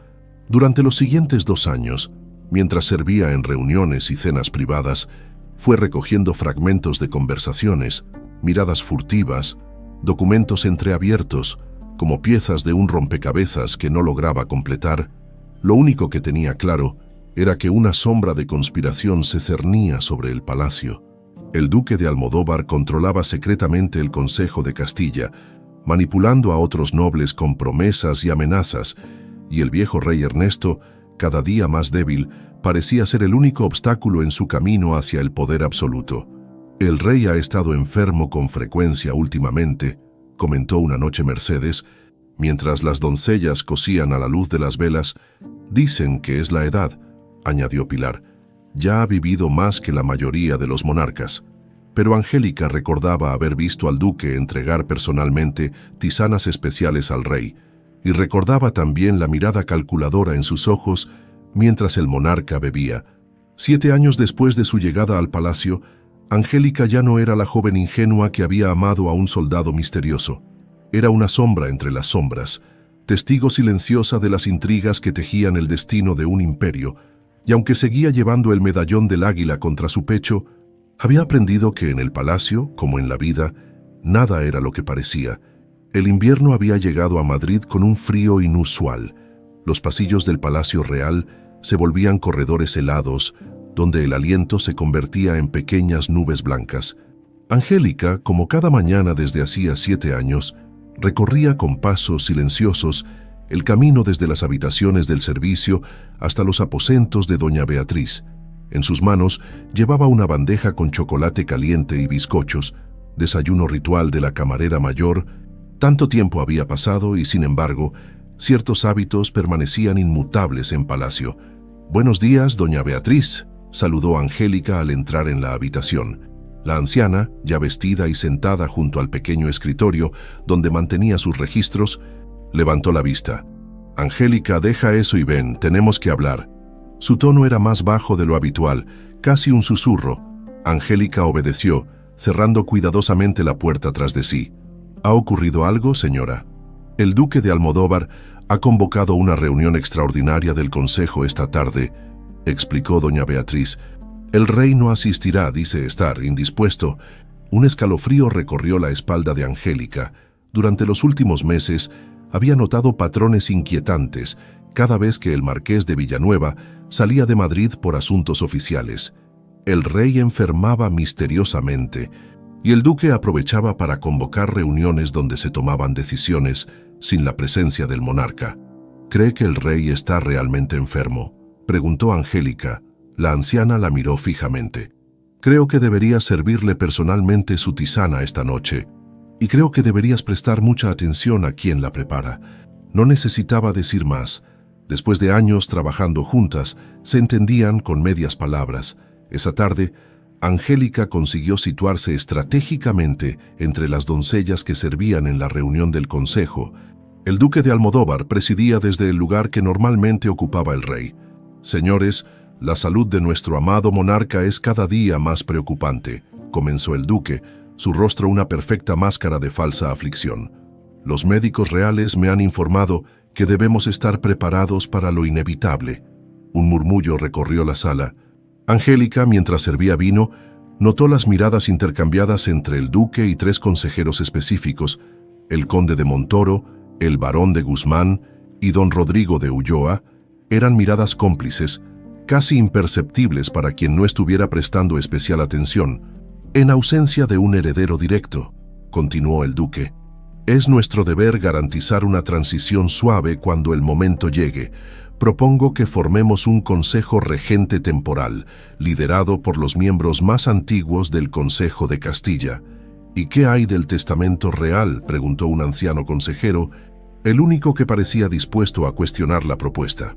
Durante los siguientes 2 años, mientras servía en reuniones y cenas privadas, Fue recogiendo fragmentos de conversaciones, miradas furtivas, documentos entreabiertos, como piezas de un rompecabezas que no lograba completar. Lo único que tenía claro era que una sombra de conspiración se cernía sobre el palacio. El duque de Almodóvar controlaba secretamente el Consejo de Castilla, manipulando a otros nobles con promesas y amenazas, y el viejo rey Ernesto, cada día más débil, parecía ser el único obstáculo en su camino hacia el poder absoluto. «El rey ha estado enfermo con frecuencia últimamente», comentó una noche Mercedes, mientras las doncellas cosían a la luz de las velas. «Dicen que es la edad», añadió Pilar. «Ya ha vivido más que la mayoría de los monarcas». Pero Angélica recordaba haber visto al duque entregar personalmente tisanas especiales al rey, y recordaba también la mirada calculadora en sus ojos mientras el monarca bebía. 7 años después de su llegada al palacio, Angélica ya no era la joven ingenua que había amado a un soldado misterioso. Era una sombra entre las sombras, testigo silenciosa de las intrigas que tejían el destino de un imperio, y aunque seguía llevando el medallón del águila contra su pecho, había aprendido que en el palacio, como en la vida, nada era lo que parecía. El invierno había llegado a Madrid con un frío inusual. Los pasillos del Palacio Real se volvían corredores helados, donde el aliento se convertía en pequeñas nubes blancas. Angélica, como cada mañana desde hacía 7 años, recorría con pasos silenciosos el camino desde las habitaciones del servicio hasta los aposentos de doña Beatriz. En sus manos llevaba una bandeja con chocolate caliente y bizcochos, desayuno ritual de la camarera mayor. Tanto tiempo había pasado y, sin embargo, ciertos hábitos permanecían inmutables en palacio. «Buenos días, doña Beatriz», saludó Angélica al entrar en la habitación. La anciana, ya vestida y sentada junto al pequeño escritorio donde mantenía sus registros, levantó la vista. «Angélica, deja eso y ven, tenemos que hablar». Su tono era más bajo de lo habitual, casi un susurro. Angélica obedeció, cerrando cuidadosamente la puerta tras de sí. «¿Ha ocurrido algo, señora?» «El duque de Almodóvar ha convocado una reunión extraordinaria del Consejo esta tarde», explicó doña Beatriz. «El rey no asistirá, dice estar indispuesto». Un escalofrío recorrió la espalda de Angélica. Durante los últimos meses había notado patrones inquietantes cada vez que el marqués de Villanueva salía de Madrid por asuntos oficiales. El rey enfermaba misteriosamente, y el duque aprovechaba para convocar reuniones donde se tomaban decisiones sin la presencia del monarca. «¿Cree que el rey está realmente enfermo?», preguntó Angélica. La anciana la miró fijamente. «Creo que deberías servirle personalmente su tisana esta noche, y creo que deberías prestar mucha atención a quien la prepara». No necesitaba decir más. Después de años trabajando juntas, se entendían con medias palabras. Esa tarde, Angélica consiguió situarse estratégicamente entre las doncellas que servían en la reunión del consejo. El duque de Almodóvar presidía desde el lugar que normalmente ocupaba el rey. «Señores, la salud de nuestro amado monarca es cada día más preocupante», comenzó el duque, su rostro una perfecta máscara de falsa aflicción. «Los médicos reales me han informado que debemos estar preparados para lo inevitable». Un murmullo recorrió la sala. Angélica, mientras servía vino, notó las miradas intercambiadas entre el duque y 3 consejeros específicos, el conde de Montoro, el barón de Guzmán y don Rodrigo de Ulloa. Eran miradas cómplices, casi imperceptibles para quien no estuviera prestando especial atención. «En ausencia de un heredero directo», continuó el duque, «es nuestro deber garantizar una transición suave cuando el momento llegue. Propongo que formemos un consejo regente temporal, liderado por los miembros más antiguos del Consejo de Castilla». «¿Y qué hay del testamento real?», preguntó un anciano consejero, el único que parecía dispuesto a cuestionar la propuesta.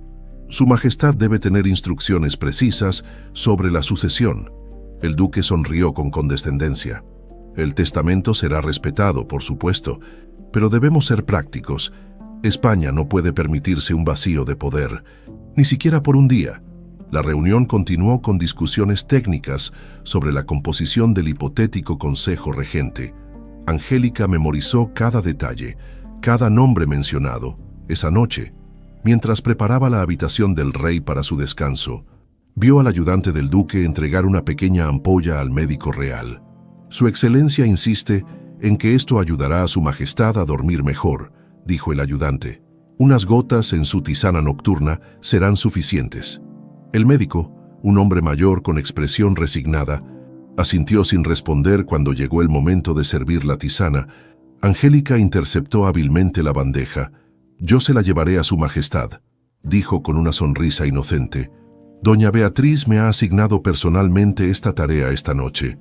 «Su Majestad debe tener instrucciones precisas sobre la sucesión». El duque sonrió con condescendencia. «El testamento será respetado, por supuesto, pero debemos ser prácticos. España no puede permitirse un vacío de poder, ni siquiera por un día». La reunión continuó con discusiones técnicas sobre la composición del hipotético Consejo Regente. Angélica memorizó cada detalle, cada nombre mencionado. Esa noche, mientras preparaba la habitación del rey para su descanso, Vio al ayudante del duque entregar una pequeña ampolla al médico real. «Su excelencia insiste en que esto ayudará a su majestad a dormir mejor», dijo el ayudante. «Unas gotas en su tisana nocturna serán suficientes». El médico, un hombre mayor con expresión resignada, asintió sin responder cuando llegó el momento de servir la tisana. Angélica interceptó hábilmente la bandeja. «Yo se la llevaré a su majestad», dijo con una sonrisa inocente. «Doña Beatriz me ha asignado personalmente esta tarea esta noche».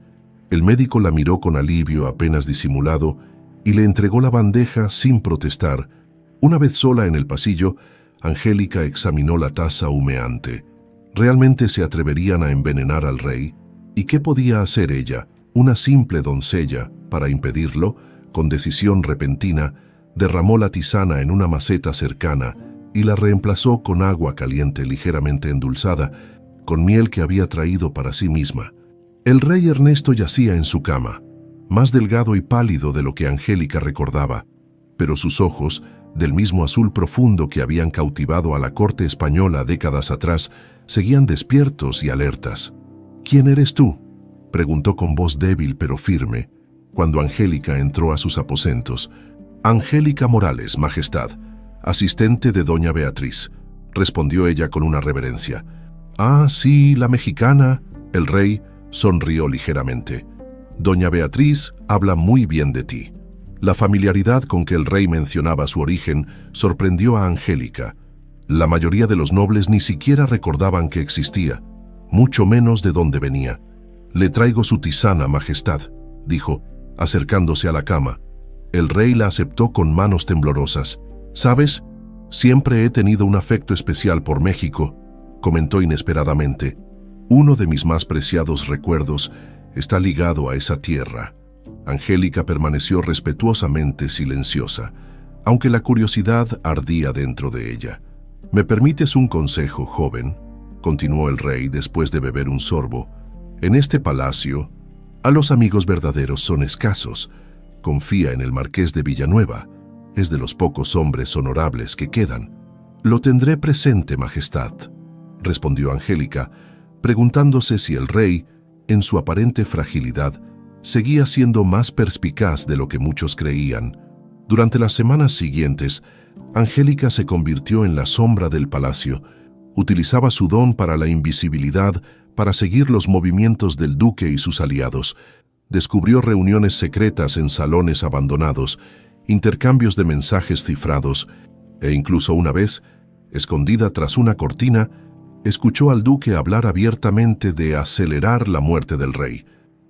El médico la miró con alivio apenas disimulado y le entregó la bandeja sin protestar. Una vez sola en el pasillo, Angélica examinó la taza humeante. ¿Realmente se atreverían a envenenar al rey? ¿Y qué podía hacer ella, una simple doncella, para impedirlo? Con decisión repentina, derramó la tisana en una maceta cercana y la reemplazó con agua caliente ligeramente endulzada, con miel que había traído para sí misma. El rey Ernesto yacía en su cama, más delgado y pálido de lo que Angélica recordaba, pero sus ojos, del mismo azul profundo que habían cautivado a la corte española décadas atrás, seguían despiertos y alertas. «¿Quién eres tú?», preguntó con voz débil pero firme, cuando Angélica entró a sus aposentos. «Angélica Morales, majestad, asistente de doña Beatriz», respondió ella con una reverencia. «Ah, sí, la mexicana». El rey sonrió ligeramente. «Doña Beatriz habla muy bien de ti». La familiaridad con que el rey mencionaba su origen sorprendió a Angélica. La mayoría de los nobles ni siquiera recordaban que existía, mucho menos de dónde venía. «Le traigo su tisana, majestad», dijo, acercándose a la cama. El rey la aceptó con manos temblorosas. «¿Sabes? Siempre he tenido un afecto especial por México», comentó inesperadamente. «Uno de mis más preciados recuerdos está ligado a esa tierra». Angélica permaneció respetuosamente silenciosa, aunque la curiosidad ardía dentro de ella. «¿Me permites un consejo, joven?», continuó el rey después de beber un sorbo. «En este palacio, a los amigos verdaderos son escasos. Confía en el marqués de Villanueva. Es de los pocos hombres honorables que quedan». «Lo tendré presente, majestad», respondió Angélica, preguntándose si el rey, en su aparente fragilidad, seguía siendo más perspicaz de lo que muchos creían. Durante las semanas siguientes, Angélica se convirtió en la sombra del palacio. Utilizaba su don para la invisibilidad para seguir los movimientos del duque y sus aliados. Descubrió reuniones secretas en salones abandonados, intercambios de mensajes cifrados, e incluso una vez, escondida tras una cortina, escuchó al duque hablar abiertamente de acelerar la muerte del rey.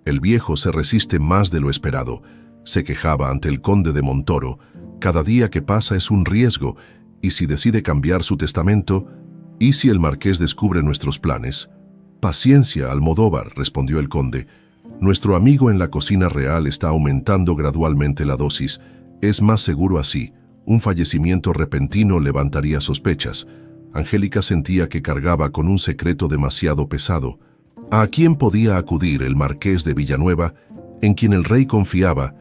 El viejo se resiste más de lo esperado. Se quejaba ante el conde de Montoro. «Cada día que pasa es un riesgo, y si decide cambiar su testamento, ¿y si el marqués descubre nuestros planes?». «Paciencia, Almodóvar», respondió el conde. «Nuestro amigo en la cocina real está aumentando gradualmente la dosis. Es más seguro así. Un fallecimiento repentino levantaría sospechas». Angélica sentía que cargaba con un secreto demasiado pesado. ¿A quién podía acudir el marqués de Villanueva, en quien el rey confiaba?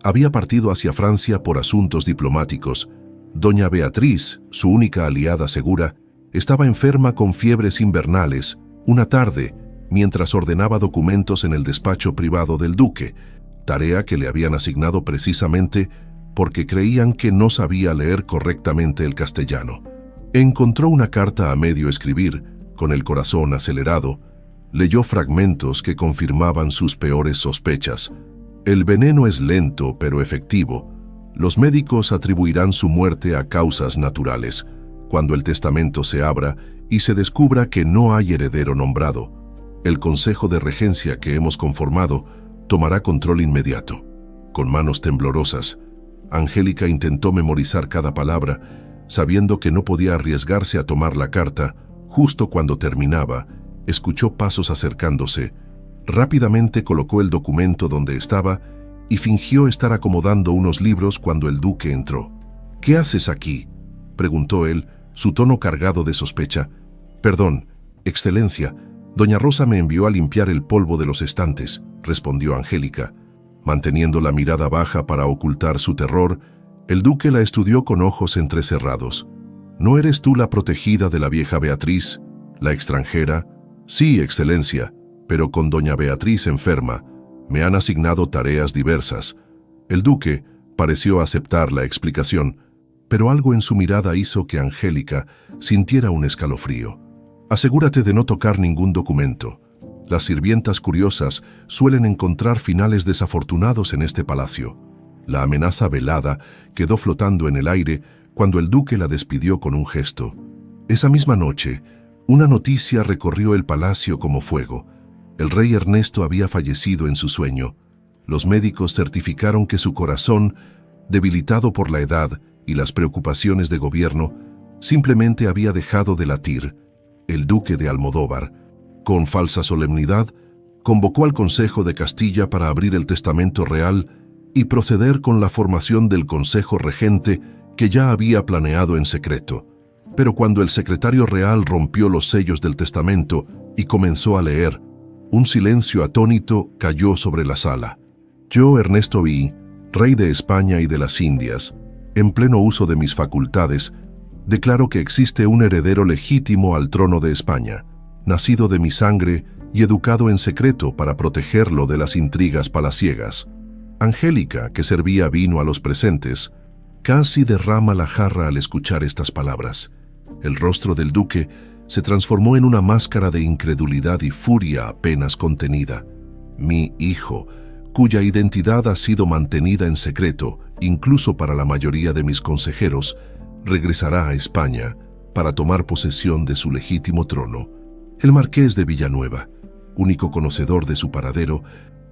Había partido hacia Francia por asuntos diplomáticos. Doña Beatriz, su única aliada segura, estaba enferma con fiebres invernales. Una tarde, mientras ordenaba documentos en el despacho privado del duque, tarea que le habían asignado precisamente porque creían que no sabía leer correctamente el castellano. Encontró una carta a medio escribir, con el corazón acelerado. Leyó fragmentos que confirmaban sus peores sospechas. «El veneno es lento pero efectivo. Los médicos atribuirán su muerte a causas naturales. Cuando el testamento se abra y se descubra que no hay heredero nombrado, el Consejo de Regencia que hemos conformado tomará control inmediato». Con manos temblorosas, Angélica intentó memorizar cada palabra, sabiendo que no podía arriesgarse a tomar la carta. Justo cuando terminaba, escuchó pasos acercándose. Rápidamente colocó el documento donde estaba y fingió estar acomodando unos libros cuando el duque entró. «¿Qué haces aquí?», preguntó él, su tono cargado de sospecha. «Perdón, excelencia, doña Rosa me envió a limpiar el polvo de los estantes», respondió Angélica. Manteniendo la mirada baja para ocultar su terror, el duque la estudió con ojos entrecerrados. «¿No eres tú la protegida de la vieja Beatriz, la extranjera, Sí, Excelencia, pero con doña Beatriz enferma, me han asignado tareas diversas. El duque pareció aceptar la explicación, pero algo en su mirada hizo que Angélica sintiera un escalofrío. Asegúrate de no tocar ningún documento. Las sirvientas curiosas suelen encontrar finales desafortunados en este palacio. La amenaza velada quedó flotando en el aire cuando el duque la despidió con un gesto. Esa misma noche, una noticia recorrió el palacio como fuego. El rey Ernesto había fallecido en su sueño. Los médicos certificaron que su corazón, debilitado por la edad y las preocupaciones de gobierno, simplemente había dejado de latir. El duque de Almodóvar, con falsa solemnidad, convocó al Consejo de Castilla para abrir el testamento real y proceder con la formación del Consejo Regente que ya había planeado en secreto. Pero cuando el secretario real rompió los sellos del testamento y comenzó a leer, un silencio atónito cayó sobre la sala. Yo, Ernesto I, rey de España y de las Indias, en pleno uso de mis facultades, declaro que existe un heredero legítimo al trono de España, nacido de mi sangre y educado en secreto para protegerlo de las intrigas palaciegas. Angélica, que servía vino a los presentes, casi derrama la jarra al escuchar estas palabras. El rostro del duque se transformó en una máscara de incredulidad y furia apenas contenida. Mi hijo, cuya identidad ha sido mantenida en secreto, incluso para la mayoría de mis consejeros, regresará a España para tomar posesión de su legítimo trono. El marqués de Villanueva, único conocedor de su paradero,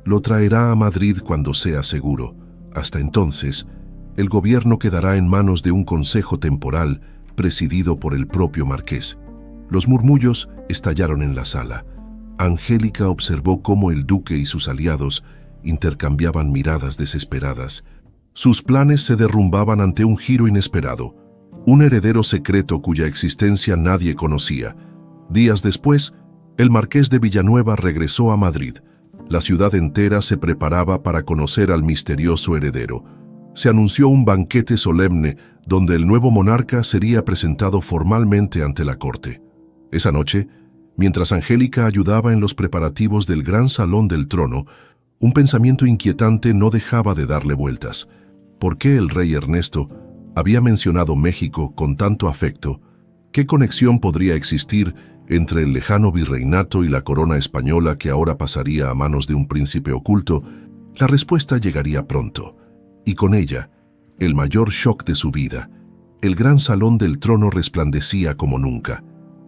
lo traerá a Madrid cuando sea seguro. Hasta entonces, el gobierno quedará en manos de un consejo temporal presidido por el propio marqués. Los murmullos estallaron en la sala. Angélica observó cómo el duque y sus aliados intercambiaban miradas desesperadas. Sus planes se derrumbaban ante un giro inesperado. Un heredero secreto cuya existencia nadie conocía. Días después, el marqués de Villanueva regresó a Madrid. La ciudad entera se preparaba para conocer al misterioso heredero. Se anunció un banquete solemne donde el nuevo monarca sería presentado formalmente ante la corte. Esa noche, mientras Angélica ayudaba en los preparativos del gran salón del trono, un pensamiento inquietante no dejaba de darle vueltas. ¿Por qué el rey Ernesto había mencionado México con tanto afecto? ¿Qué conexión podría existir entre el lejano virreinato y la corona española que ahora pasaría a manos de un príncipe oculto? La respuesta llegaría pronto, y con ella, el mayor shock de su vida. El gran salón del trono resplandecía como nunca.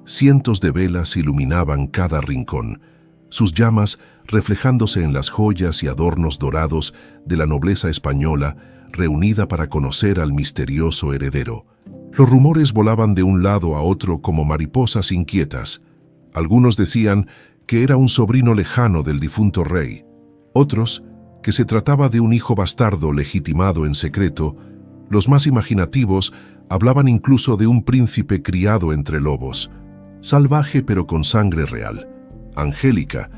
Cientos de velas iluminaban cada rincón, sus llamas reflejándose en las joyas y adornos dorados de la nobleza española reunida para conocer al misterioso heredero. Los rumores volaban de un lado a otro como mariposas inquietas. Algunos decían que era un sobrino lejano del difunto rey. Otros, que se trataba de un hijo bastardo legitimado en secreto. Los más imaginativos hablaban incluso de un príncipe criado entre lobos. Salvaje pero con sangre real. Angélica,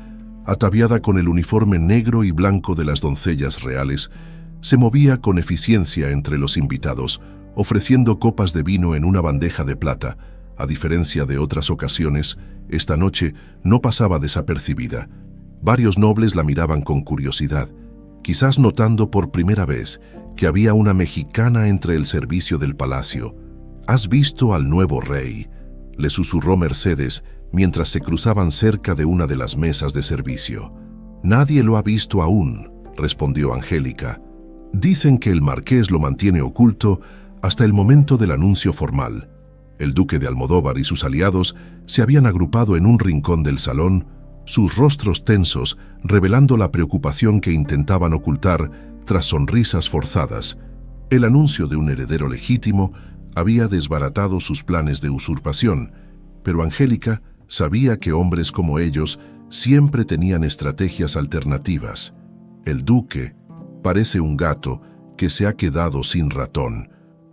ataviada con el uniforme negro y blanco de las doncellas reales, se movía con eficiencia entre los invitados, ofreciendo copas de vino en una bandeja de plata. A diferencia de otras ocasiones, esta noche no pasaba desapercibida. Varios nobles la miraban con curiosidad, quizás notando por primera vez que había una mexicana entre el servicio del palacio. «¿Has visto al nuevo rey?», le susurró Mercedes mientras se cruzaban cerca de una de las mesas de servicio. «Nadie lo ha visto aún», respondió Angélica. «Dicen que el marqués lo mantiene oculto hasta el momento del anuncio formal». El duque de Almodóvar y sus aliados se habían agrupado en un rincón del salón, sus rostros tensos revelando la preocupación que intentaban ocultar tras sonrisas forzadas. El anuncio de un heredero legítimo había desbaratado sus planes de usurpación, pero Angélica sabía que hombres como ellos siempre tenían estrategias alternativas. «El duque parece un gato que se ha quedado sin ratón»,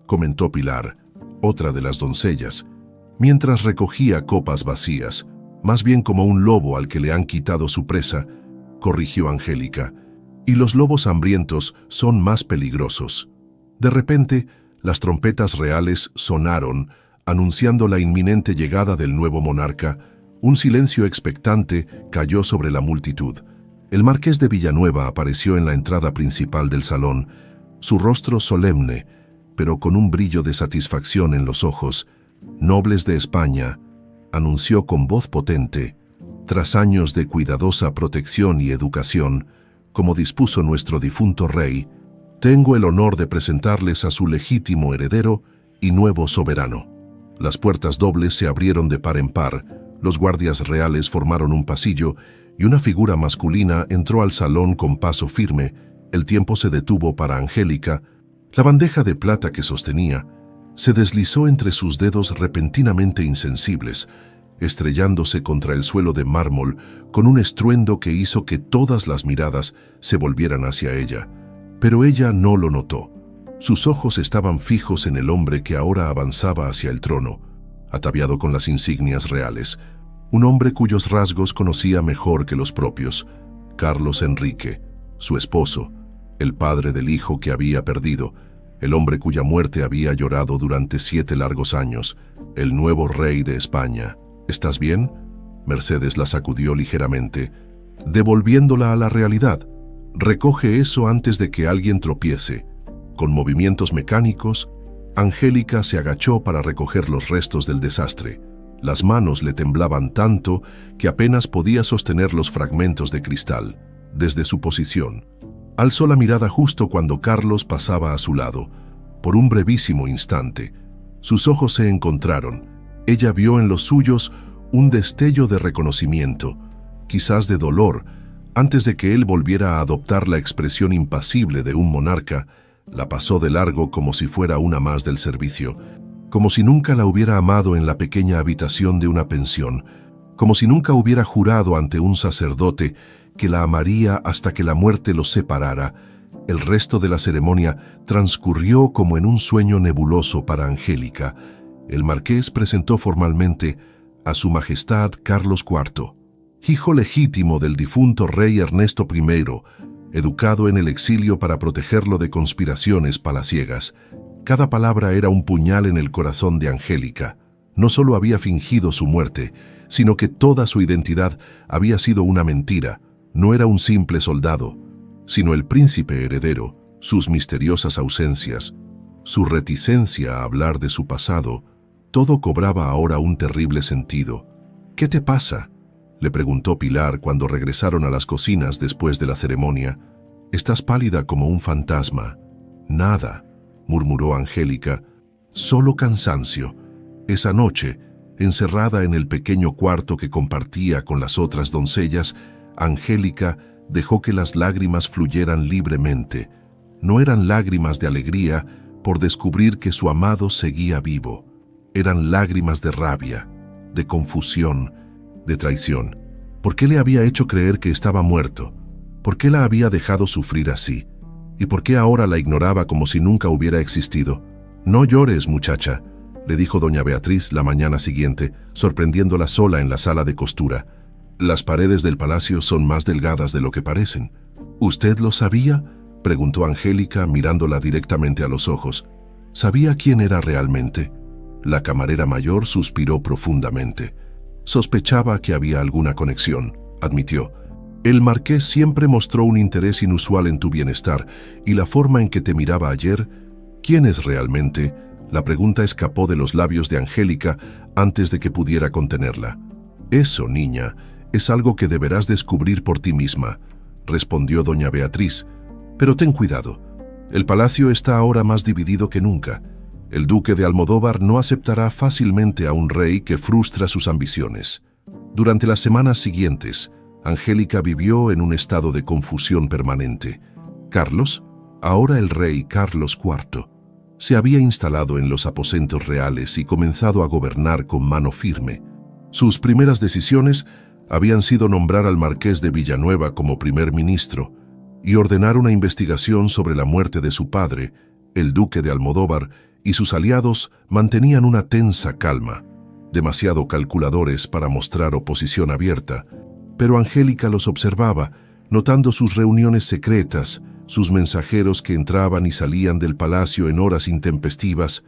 comentó Pilar, otra de las doncellas, mientras recogía copas vacías. «Más bien como un lobo al que le han quitado su presa», corrigió Angélica, «y los lobos hambrientos son más peligrosos». De repente, las trompetas reales sonaron, anunciando la inminente llegada del nuevo monarca, Un silencio expectante cayó sobre la multitud. El marqués de Villanueva apareció en la entrada principal del salón, su rostro solemne, pero con un brillo de satisfacción en los ojos. «Nobles de España», anunció con voz potente, «tras años de cuidadosa protección y educación, como dispuso nuestro difunto rey, tengo el honor de presentarles a su legítimo heredero y nuevo soberano». Las puertas dobles se abrieron de par en par, los guardias reales formaron un pasillo y una figura masculina entró al salón con paso firme. El tiempo se detuvo para Angélica. La bandeja de plata que sostenía se deslizó entre sus dedos repentinamente insensibles, estrellándose contra el suelo de mármol con un estruendo que hizo que todas las miradas se volvieran hacia ella. Pero ella no lo notó. Sus ojos estaban fijos en el hombre que ahora avanzaba hacia el trono, ataviado con las insignias reales, un hombre cuyos rasgos conocía mejor que los propios, Carlos Enrique, su esposo, el padre del hijo que había perdido, el hombre cuya muerte había llorado durante 7 largos años, el nuevo rey de España. «¿Estás bien?». Mercedes la sacudió ligeramente, devolviéndola a la realidad. «Recoge eso antes de que alguien tropiece». Con movimientos mecánicos, Angélica se agachó para recoger los restos del desastre. Las manos le temblaban tanto que apenas podía sostener los fragmentos de cristal. Desde su posición, alzó la mirada justo cuando Carlos pasaba a su lado. Por un brevísimo instante, sus ojos se encontraron. Ella vio en los suyos un destello de reconocimiento, quizás de dolor, antes de que él volviera a adoptar la expresión impasible de un monarca. La pasó de largo como si fuera una más del servicio, como si nunca la hubiera amado en la pequeña habitación de una pensión, como si nunca hubiera jurado ante un sacerdote que la amaría hasta que la muerte los separara. El resto de la ceremonia transcurrió como en un sueño nebuloso para Angélica. El marqués presentó formalmente a Su Majestad Carlos IV, hijo legítimo del difunto rey Ernesto I, educado en el exilio para protegerlo de conspiraciones palaciegas. Cada palabra era un puñal en el corazón de Angélica. No solo había fingido su muerte, sino que toda su identidad había sido una mentira. No era un simple soldado, sino el príncipe heredero. Sus misteriosas ausencias, su reticencia a hablar de su pasado, todo cobraba ahora un terrible sentido. «¿Qué te pasa?», le preguntó Pilar cuando regresaron a las cocinas después de la ceremonia. «Estás pálida como un fantasma». «Nada», murmuró Angélica, «solo cansancio». Esa noche, encerrada en el pequeño cuarto que compartía con las otras doncellas, Angélica dejó que las lágrimas fluyeran libremente. No eran lágrimas de alegría por descubrir que su amado seguía vivo. Eran lágrimas de rabia, de confusión, de traición. ¿Por qué le había hecho creer que estaba muerto? ¿Por qué la había dejado sufrir así? ¿Y por qué ahora la ignoraba como si nunca hubiera existido? «No llores, muchacha», le dijo doña Beatriz la mañana siguiente, sorprendiéndola sola en la sala de costura. «Las paredes del palacio son más delgadas de lo que parecen». «¿Usted lo sabía?», preguntó Angélica mirándola directamente a los ojos. ¿Sabía quién era realmente? La camarera mayor suspiró profundamente. «Sospechaba que había alguna conexión», admitió. «El marqués siempre mostró un interés inusual en tu bienestar y la forma en que te miraba ayer». «¿Quién es realmente?». La pregunta escapó de los labios de Angélica antes de que pudiera contenerla. «Eso, niña, es algo que deberás descubrir por ti misma», respondió doña Beatriz. «Pero ten cuidado. El palacio está ahora más dividido que nunca. El duque de Almodóvar no aceptará fácilmente a un rey que frustra sus ambiciones». Durante las semanas siguientes, Angélica vivió en un estado de confusión permanente. Carlos, ahora el rey Carlos IV, se había instalado en los aposentos reales y comenzado a gobernar con mano firme. Sus primeras decisiones habían sido nombrar al marqués de Villanueva como primer ministro y ordenar una investigación sobre la muerte de su padre. El duque de Almodóvar y sus aliados mantenían una tensa calma, demasiado calculadores para mostrar oposición abierta, pero Angélica los observaba, notando sus reuniones secretas, sus mensajeros que entraban y salían del palacio en horas intempestivas.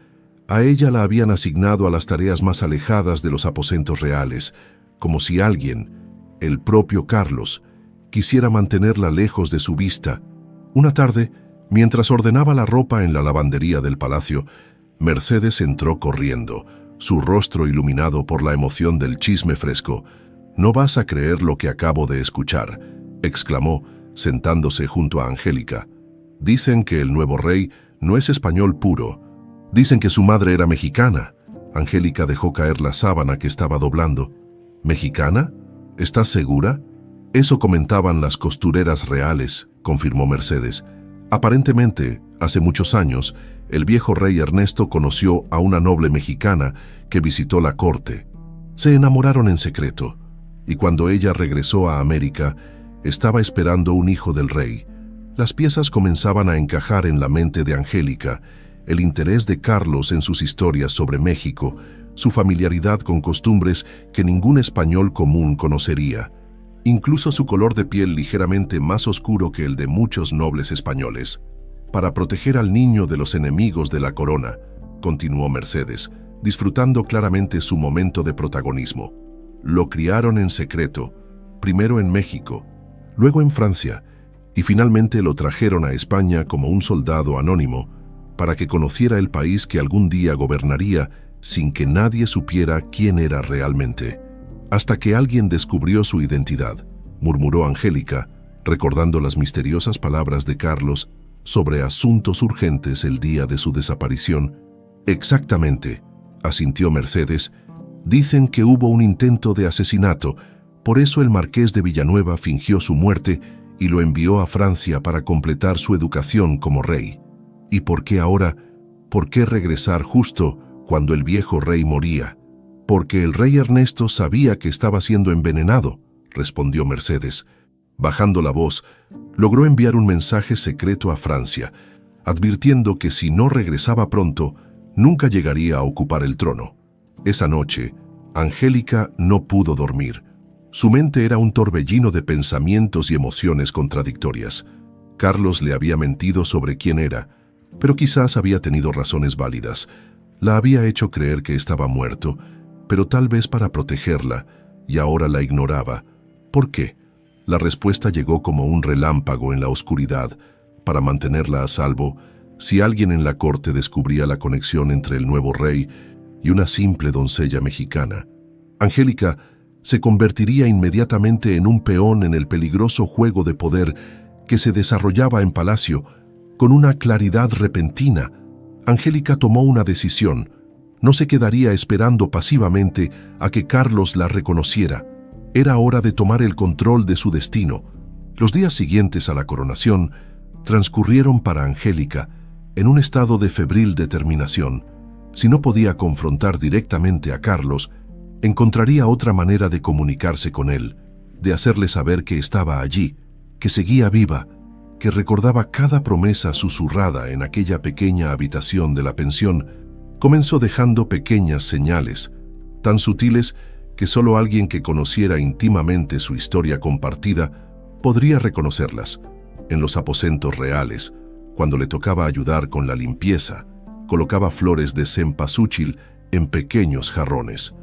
A ella la habían asignado a las tareas más alejadas de los aposentos reales, como si alguien, el propio Carlos, quisiera mantenerla lejos de su vista. Una tarde, mientras ordenaba la ropa en la lavandería del palacio, Mercedes entró corriendo, su rostro iluminado por la emoción del chisme fresco. «No vas a creer lo que acabo de escuchar», exclamó, sentándose junto a Angélica. «Dicen que el nuevo rey no es español puro. Dicen que su madre era mexicana». Angélica dejó caer la sábana que estaba doblando. «¿Mexicana? ¿Estás segura?» «Eso comentaban las costureras reales», confirmó Mercedes. «Aparentemente, hace muchos años, el viejo rey Ernesto conoció a una noble mexicana que visitó la corte. Se enamoraron en secreto, y cuando ella regresó a América, estaba esperando un hijo del rey. Las piezas comenzaban a encajar en la mente de Angélica, el interés de Carlos en sus historias sobre México, su familiaridad con costumbres que ningún español común conocería, incluso su color de piel ligeramente más oscuro que el de muchos nobles españoles. «Para proteger al niño de los enemigos de la corona», continuó Mercedes, disfrutando claramente su momento de protagonismo. «Lo criaron en secreto, primero en México, luego en Francia, y finalmente lo trajeron a España como un soldado anónimo para que conociera el país que algún día gobernaría sin que nadie supiera quién era realmente. Hasta que alguien descubrió su identidad», murmuró Angélica, recordando las misteriosas palabras de Carlos sobre asuntos urgentes el día de su desaparición. «Exactamente», asintió Mercedes. «Dicen que hubo un intento de asesinato, por eso el marqués de Villanueva fingió su muerte y lo envió a Francia para completar su educación como rey. ¿Y por qué ahora? ¿Por qué regresar justo cuando el viejo rey moría?» «Porque el rey Ernesto sabía que estaba siendo envenenado», respondió Mercedes. Bajando la voz, logró enviar un mensaje secreto a Francia, advirtiendo que si no regresaba pronto, nunca llegaría a ocupar el trono. Esa noche, Angélica no pudo dormir. Su mente era un torbellino de pensamientos y emociones contradictorias. Carlos le había mentido sobre quién era, pero quizás había tenido razones válidas. La había hecho creer que estaba muerto, pero tal vez para protegerla, y ahora la ignoraba. ¿Por qué? La respuesta llegó como un relámpago en la oscuridad. Para mantenerla a salvo, si alguien en la corte descubría la conexión entre el nuevo rey y una simple doncella mexicana, Angélica se convertiría inmediatamente en un peón en el peligroso juego de poder que se desarrollaba en palacio. Con una claridad repentina, Angélica tomó una decisión. No se quedaría esperando pasivamente a que Carlos la reconociera. Era hora de tomar el control de su destino. Los días siguientes a la coronación transcurrieron para Angélica en un estado de febril determinación. Si no podía confrontar directamente a Carlos, encontraría otra manera de comunicarse con él, de hacerle saber que estaba allí, que seguía viva, que recordaba cada promesa susurrada en aquella pequeña habitación de la pensión. Comenzó dejando pequeñas señales, tan sutiles que solo alguien que conociera íntimamente su historia compartida podría reconocerlas. En los aposentos reales, cuando le tocaba ayudar con la limpieza, colocaba flores de cempasúchil en pequeños jarrones.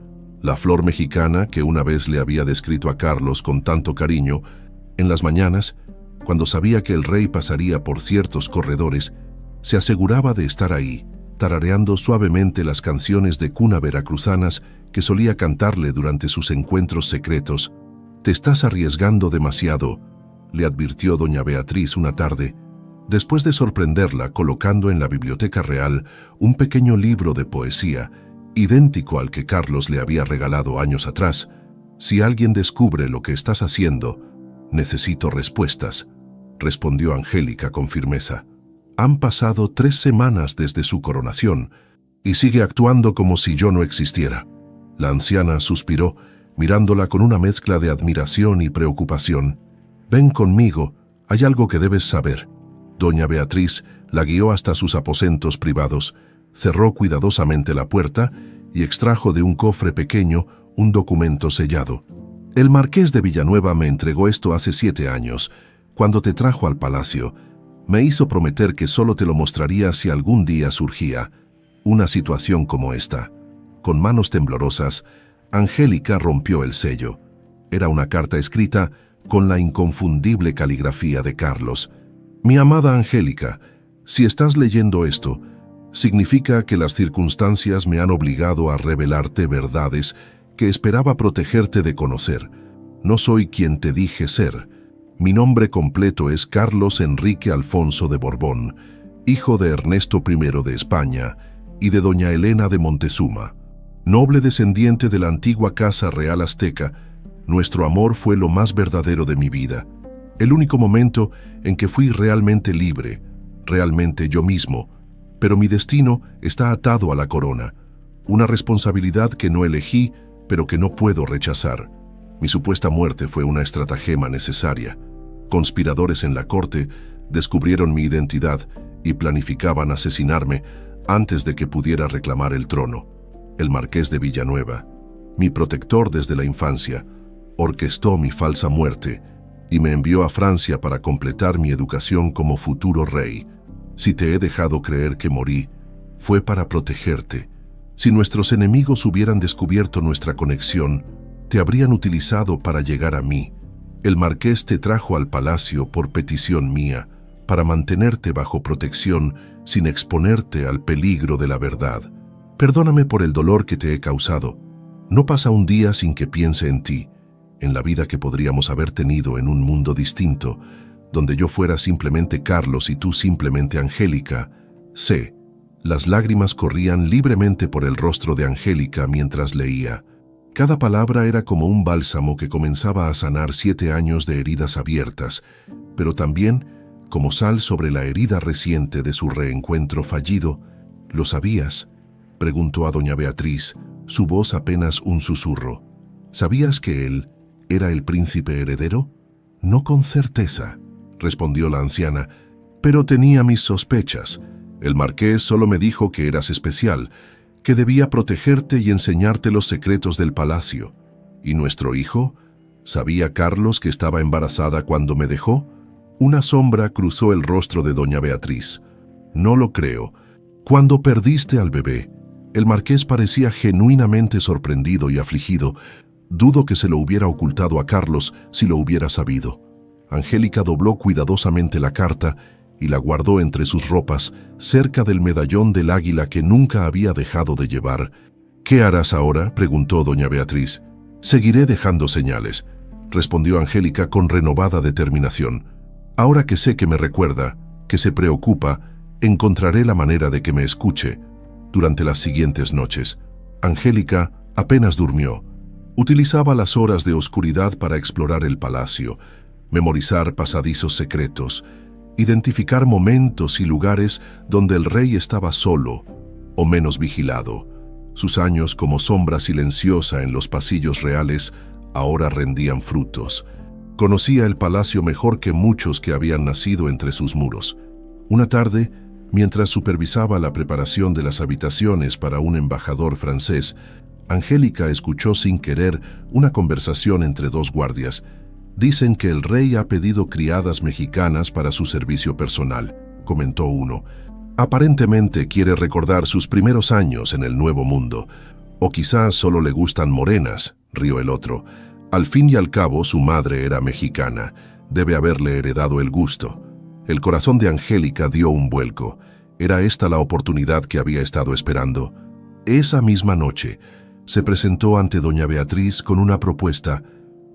La flor mexicana que una vez le había descrito a Carlos con tanto cariño, en las mañanas, cuando sabía que el rey pasaría por ciertos corredores, se aseguraba de estar ahí, tarareando suavemente las canciones de cuna veracruzanas que solía cantarle durante sus encuentros secretos. «Te estás arriesgando demasiado», le advirtió doña Beatriz una tarde, después de sorprenderla colocando en la biblioteca real un pequeño libro de poesía, idéntico al que Carlos le había regalado años atrás. «Si alguien descubre lo que estás haciendo, necesito respuestas», respondió Angélica con firmeza. «Han pasado 3 semanas desde su coronación y sigue actuando como si yo no existiera». La anciana suspiró, mirándola con una mezcla de admiración y preocupación. «Ven conmigo, hay algo que debes saber». Doña Beatriz la guió hasta sus aposentos privados, cerró cuidadosamente la puerta y extrajo de un cofre pequeño un documento sellado. «El marqués de Villanueva me entregó esto hace 7 años, cuando te trajo al palacio. Me hizo prometer que solo te lo mostraría si algún día surgía una situación como esta». Con manos temblorosas, Angélica rompió el sello. Era una carta escrita con la inconfundible caligrafía de Carlos. Mi amada Angélica, si estás leyendo esto, significa que las circunstancias me han obligado a revelarte verdades que esperaba protegerte de conocer. No soy quien te dije ser. Mi nombre completo es Carlos Enrique Alfonso de Borbón, hijo de Ernesto I de España y de doña Elena de Montezuma. Noble descendiente de la antigua Casa Real Azteca, nuestro amor fue lo más verdadero de mi vida, el único momento en que fui realmente libre, realmente yo mismo, pero mi destino está atado a la corona, una responsabilidad que no elegí, pero que no puedo rechazar. Mi supuesta muerte fue una estratagema necesaria. Conspiradores en la corte descubrieron mi identidad y planificaban asesinarme antes de que pudiera reclamar el trono. El marqués de Villanueva, mi protector desde la infancia, orquestó mi falsa muerte y me envió a Francia para completar mi educación como futuro rey. Si te he dejado creer que morí, fue para protegerte. Si nuestros enemigos hubieran descubierto nuestra conexión, te habrían utilizado para llegar a mí. El marqués te trajo al palacio por petición mía, para mantenerte bajo protección sin exponerte al peligro de la verdad. Perdóname por el dolor que te he causado. No pasa un día sin que piense en ti, en la vida que podríamos haber tenido en un mundo distinto, donde yo fuera simplemente Carlos y tú simplemente Angélica. Sé, las lágrimas corrían libremente por el rostro de Angélica mientras leía. Cada palabra era como un bálsamo que comenzaba a sanar 7 años de heridas abiertas, pero también como sal sobre la herida reciente de su reencuentro fallido. ¿Lo sabías?, preguntó a doña Beatriz, su voz apenas un susurro. ¿Sabías que él era el príncipe heredero? No con certeza, respondió la anciana, pero tenía mis sospechas. El marqués solo me dijo que eras especial, que debía protegerte y enseñarte los secretos del palacio. ¿Y nuestro hijo? ¿Sabía Carlos que estaba embarazada cuando me dejó? Una sombra cruzó el rostro de doña Beatriz. No lo creo. Cuando perdiste al bebé, el marqués parecía genuinamente sorprendido y afligido. Dudo que se lo hubiera ocultado a Carlos si lo hubiera sabido. Angélica dobló cuidadosamente la carta y la guardó entre sus ropas, cerca del medallón del águila que nunca había dejado de llevar. ¿Qué harás ahora?, preguntó doña Beatriz. Seguiré dejando señales, respondió Angélica con renovada determinación. Ahora que sé que me recuerda, que se preocupa, encontraré la manera de que me escuche. Durante las siguientes noches, Angélica apenas durmió. Utilizaba las horas de oscuridad para explorar el palacio, memorizar pasadizos secretos, identificar momentos y lugares donde el rey estaba solo o menos vigilado. Sus años como sombra silenciosa en los pasillos reales ahora rendían frutos. Conocía el palacio mejor que muchos que habían nacido entre sus muros. Una tarde, mientras supervisaba la preparación de las habitaciones para un embajador francés, Angélica escuchó sin querer una conversación entre 2 guardias. Dicen que el rey ha pedido criadas mexicanas para su servicio personal, comentó uno. Aparentemente quiere recordar sus primeros años en el Nuevo Mundo. O quizás solo le gustan morenas, rió el otro. Al fin y al cabo, su madre era mexicana. Debe haberle heredado el gusto. El corazón de Angélica dio un vuelco. ¿Era esta la oportunidad que había estado esperando? Esa misma noche, se presentó ante doña Beatriz con una propuesta.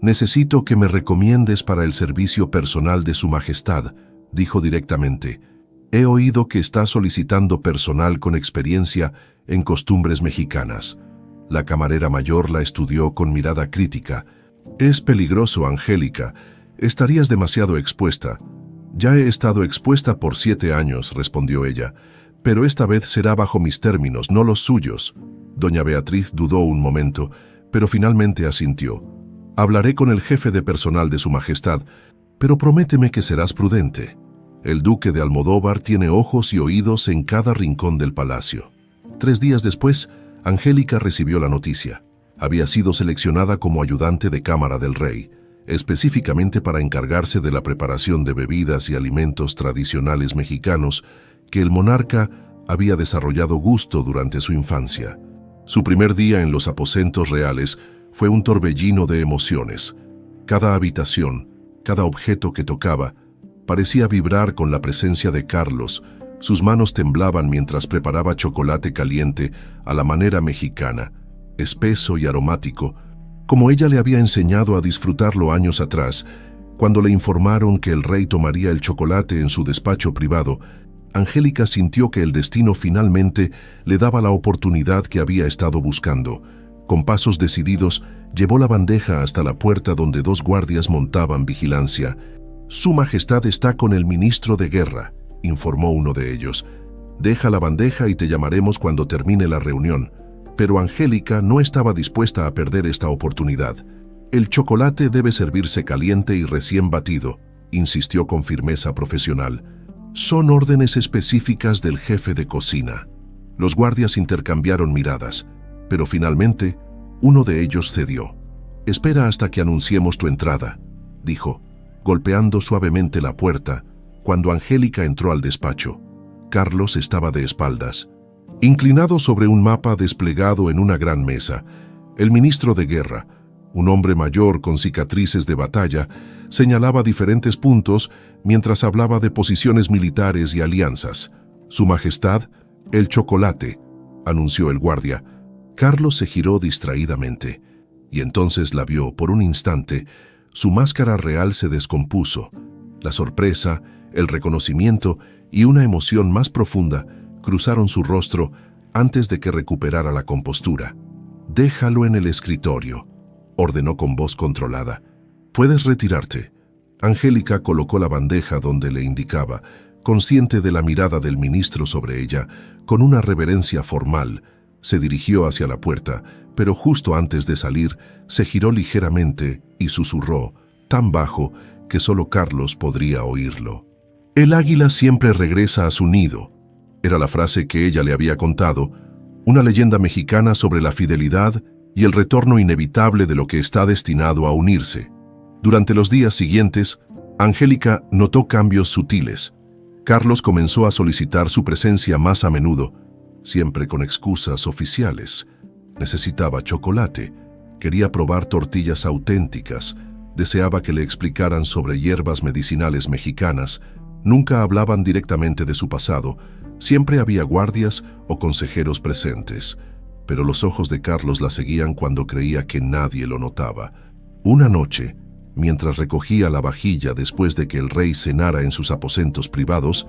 «Necesito que me recomiendes para el servicio personal de su majestad», dijo directamente. «He oído que está solicitando personal con experiencia en costumbres mexicanas». La camarera mayor la estudió con mirada crítica. «Es peligroso, Angélica. Estarías demasiado expuesta». «Ya he estado expuesta por 7 años», respondió ella, «pero esta vez será bajo mis términos, no los suyos». Doña Beatriz dudó un momento, pero finalmente asintió. «Hablaré con el jefe de personal de su majestad, pero prométeme que serás prudente. El duque de Almodóvar tiene ojos y oídos en cada rincón del palacio». 3 días después, Angélica recibió la noticia. Había sido seleccionada como ayudante de cámara del rey, específicamente para encargarse de la preparación de bebidas y alimentos tradicionales mexicanos que el monarca había desarrollado gusto durante su infancia. Su primer día en los aposentos reales fue un torbellino de emociones. Cada habitación, cada objeto que tocaba, parecía vibrar con la presencia de Carlos. Sus manos temblaban mientras preparaba chocolate caliente a la manera mexicana, espeso y aromático, como ella le había enseñado a disfrutarlo años atrás. Cuando le informaron que el rey tomaría el chocolate en su despacho privado, Angélica sintió que el destino finalmente le daba la oportunidad que había estado buscando. Con pasos decididos, llevó la bandeja hasta la puerta donde dos guardias montaban vigilancia. «Su Majestad está con el ministro de Guerra», informó uno de ellos. «Deja la bandeja y te llamaremos cuando termine la reunión». Pero Angélica no estaba dispuesta a perder esta oportunidad. «El chocolate debe servirse caliente y recién batido», insistió con firmeza profesional. «Son órdenes específicas del jefe de cocina». Los guardias intercambiaron miradas, pero finalmente uno de ellos cedió. «Espera hasta que anunciemos tu entrada», dijo, golpeando suavemente la puerta. Cuando Angélica entró al despacho, Carlos estaba de espaldas, inclinado sobre un mapa desplegado en una gran mesa. El ministro de Guerra, un hombre mayor con cicatrices de batalla, señalaba diferentes puntos mientras hablaba de posiciones militares y alianzas. «Su Majestad, el chocolate», anunció el guardia. Carlos se giró distraídamente, y entonces la vio por un instante. Su máscara real se descompuso. La sorpresa, el reconocimiento y una emoción más profunda cruzaron su rostro antes de que recuperara la compostura. «Déjalo en el escritorio», ordenó con voz controlada. «Puedes retirarte». Angélica colocó la bandeja donde le indicaba, consciente de la mirada del ministro sobre ella. Con una reverencia formal, se dirigió hacia la puerta, pero justo antes de salir, se giró ligeramente y susurró, tan bajo que solo Carlos podría oírlo. «El águila siempre regresa a su nido», era la frase que ella le había contado, una leyenda mexicana sobre la fidelidad y el retorno inevitable de lo que está destinado a unirse. Durante los días siguientes, Angélica notó cambios sutiles. Carlos comenzó a solicitar su presencia más a menudo, siempre con excusas oficiales. Necesitaba chocolate, quería probar tortillas auténticas, deseaba que le explicaran sobre hierbas medicinales mexicanas. Nunca hablaban directamente de su pasado, siempre había guardias o consejeros presentes, pero los ojos de Carlos la seguían cuando creía que nadie lo notaba. Una noche, mientras recogía la vajilla después de que el rey cenara en sus aposentos privados,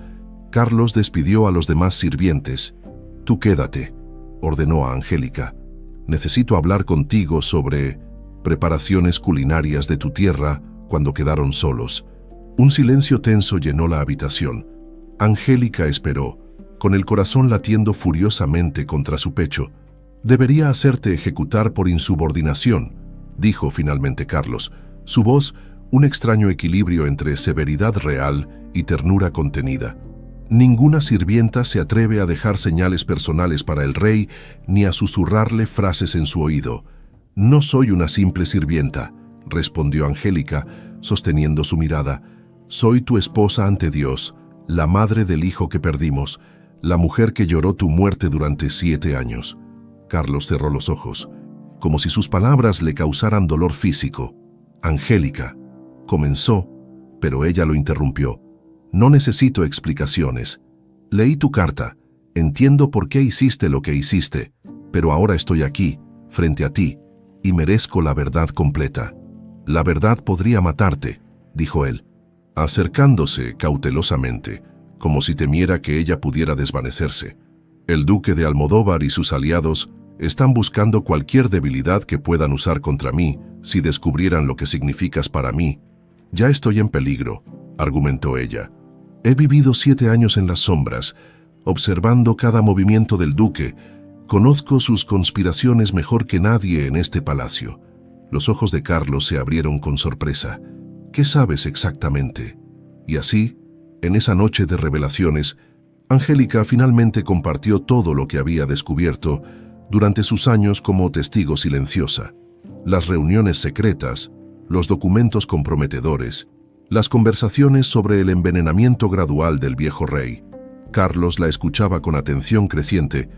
Carlos despidió a los demás sirvientes. «Tú quédate», ordenó a Angélica. «Necesito hablar contigo sobre preparaciones culinarias de tu tierra». Cuando quedaron solos, un silencio tenso llenó la habitación. Angélica esperó, con el corazón latiendo furiosamente contra su pecho. «Debería hacerte ejecutar por insubordinación», dijo finalmente Carlos. Su voz, un extraño equilibrio entre severidad real y ternura contenida. «Ninguna sirvienta se atreve a dejar señales personales para el rey ni a susurrarle frases en su oído». «No soy una simple sirvienta», respondió Angélica, sosteniendo su mirada. «Soy tu esposa ante Dios, la madre del hijo que perdimos, la mujer que lloró tu muerte durante 7 años». Carlos cerró los ojos, como si sus palabras le causaran dolor físico. «Angélica», comenzó, pero ella lo interrumpió. «No necesito explicaciones. Leí tu carta, entiendo por qué hiciste lo que hiciste, pero ahora estoy aquí, frente a ti, y merezco la verdad completa». «La verdad podría matarte», dijo él, acercándose cautelosamente, como si temiera que ella pudiera desvanecerse. «El duque de Almodóvar y sus aliados están buscando cualquier debilidad que puedan usar contra mí si descubrieran lo que significas para mí. Ya estoy en peligro», argumentó ella. «He vivido 7 años en las sombras, observando cada movimiento del duque. Conozco sus conspiraciones mejor que nadie en este palacio». Los ojos de Carlos se abrieron con sorpresa. «¿Qué sabes exactamente?». Y así, en esa noche de revelaciones, Angélica finalmente compartió todo lo que había descubierto durante sus años como testigo silenciosa. Las reuniones secretas, los documentos comprometedores, las conversaciones sobre el envenenamiento gradual del viejo rey. Carlos la escuchaba con atención creciente,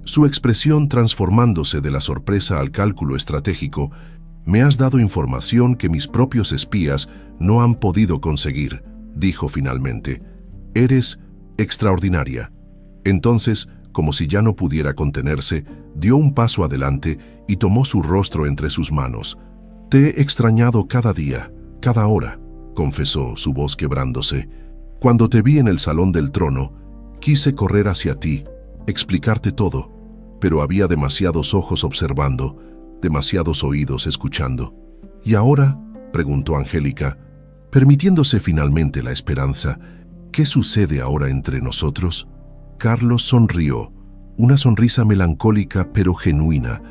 Su expresión transformándose de la sorpresa al cálculo estratégico. «Me has dado información que mis propios espías no han podido conseguir», dijo finalmente. «Eres extraordinaria». Entonces, como si ya no pudiera contenerse, dio un paso adelante y tomó su rostro entre sus manos. «Te he extrañado cada día, cada hora», confesó, su voz quebrándose. «Cuando te vi en el salón del trono, quise correr hacia ti, explicarte todo, pero había demasiados ojos observando, demasiados oídos escuchando». «¿Y ahora?», preguntó Angélica, permitiéndose finalmente la esperanza. «¿Qué sucede ahora entre nosotros?». Carlos sonrió, una sonrisa melancólica pero genuina,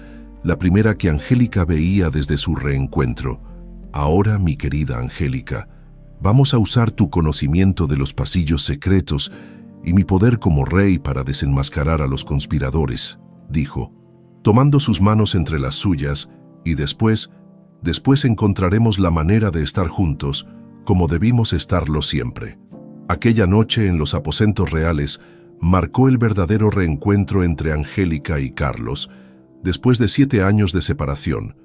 la primera que Angélica veía desde su reencuentro. «Ahora, mi querida Angélica, vamos a usar tu conocimiento de los pasillos secretos y mi poder como rey para desenmascarar a los conspiradores», dijo, tomando sus manos entre las suyas, «y después encontraremos la manera de estar juntos como debimos estarlo siempre». Aquella noche en los aposentos reales marcó el verdadero reencuentro entre Angélica y Carlos, después de 7 años de separación.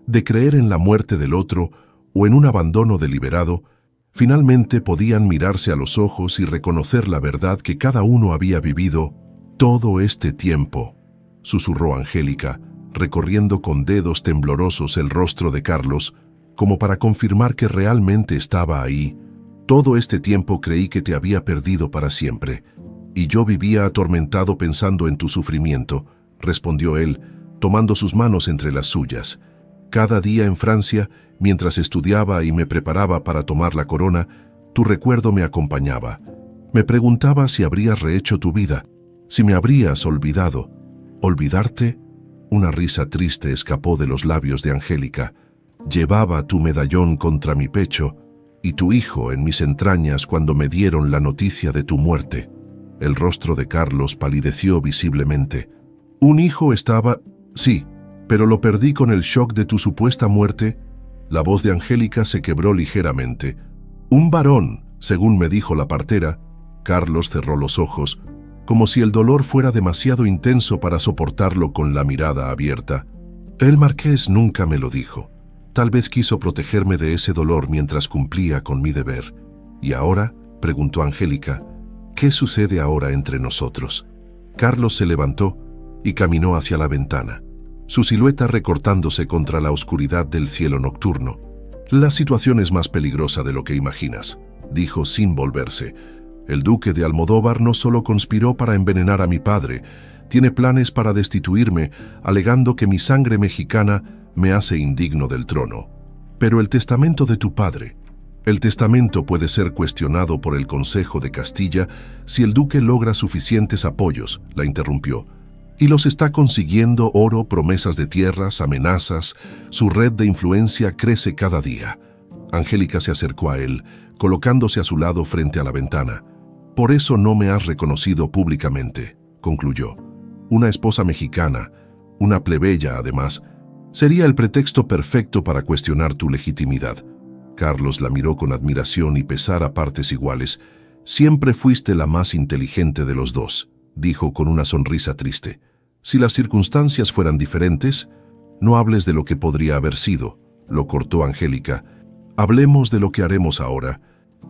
De creer en la muerte del otro o en un abandono deliberado, finalmente podían mirarse a los ojos y reconocer la verdad que cada uno había vivido todo este tiempo, susurró Angélica, recorriendo con dedos temblorosos el rostro de Carlos, como para confirmar que realmente estaba ahí. «Todo este tiempo creí que te había perdido para siempre, y yo vivía atormentado pensando en tu sufrimiento», respondió él, tomando sus manos entre las suyas. «Cada día en Francia, mientras estudiaba y me preparaba para tomar la corona, tu recuerdo me acompañaba. Me preguntaba si habrías rehecho tu vida, si me habrías olvidado». «¿Olvidarte?». Una risa triste escapó de los labios de Angélica. «Llevaba tu medallón contra mi pecho y tu hijo en mis entrañas cuando me dieron la noticia de tu muerte». El rostro de Carlos palideció visiblemente. «¿Un hijo estaba...?» «Sí, pero lo perdí con el shock de tu supuesta muerte». La voz de Angélica se quebró ligeramente. «Un varón, según me dijo la partera». Carlos cerró los ojos, como si el dolor fuera demasiado intenso para soportarlo con la mirada abierta. «El marqués nunca me lo dijo. Tal vez quiso protegerme de ese dolor mientras cumplía con mi deber». «¿Y ahora?», preguntó Angélica. «¿Qué sucede ahora entre nosotros?». Carlos se levantó y caminó hacia la ventana, su silueta recortándose contra la oscuridad del cielo nocturno. «La situación es más peligrosa de lo que imaginas», dijo sin volverse. «El duque de Almodóvar no solo conspiró para envenenar a mi padre, tiene planes para destituirme, alegando que mi sangre mexicana me hace indigno del trono. Pero el testamento de tu padre...». «El testamento puede ser cuestionado por el Consejo de Castilla si el duque logra suficientes apoyos», la interrumpió. «Y los está consiguiendo: oro, promesas de tierras, amenazas. Su red de influencia crece cada día». Angélica se acercó a él, colocándose a su lado frente a la ventana. «Por eso no me has reconocido públicamente», concluyó. «Una esposa mexicana, una plebeya además, sería el pretexto perfecto para cuestionar tu legitimidad». Carlos la miró con admiración y pesar a partes iguales. «Siempre fuiste la más inteligente de los dos», dijo con una sonrisa triste. «Si las circunstancias fueran diferentes, no hables de lo que podría haber sido», lo cortó Angélica. «Hablemos de lo que haremos ahora».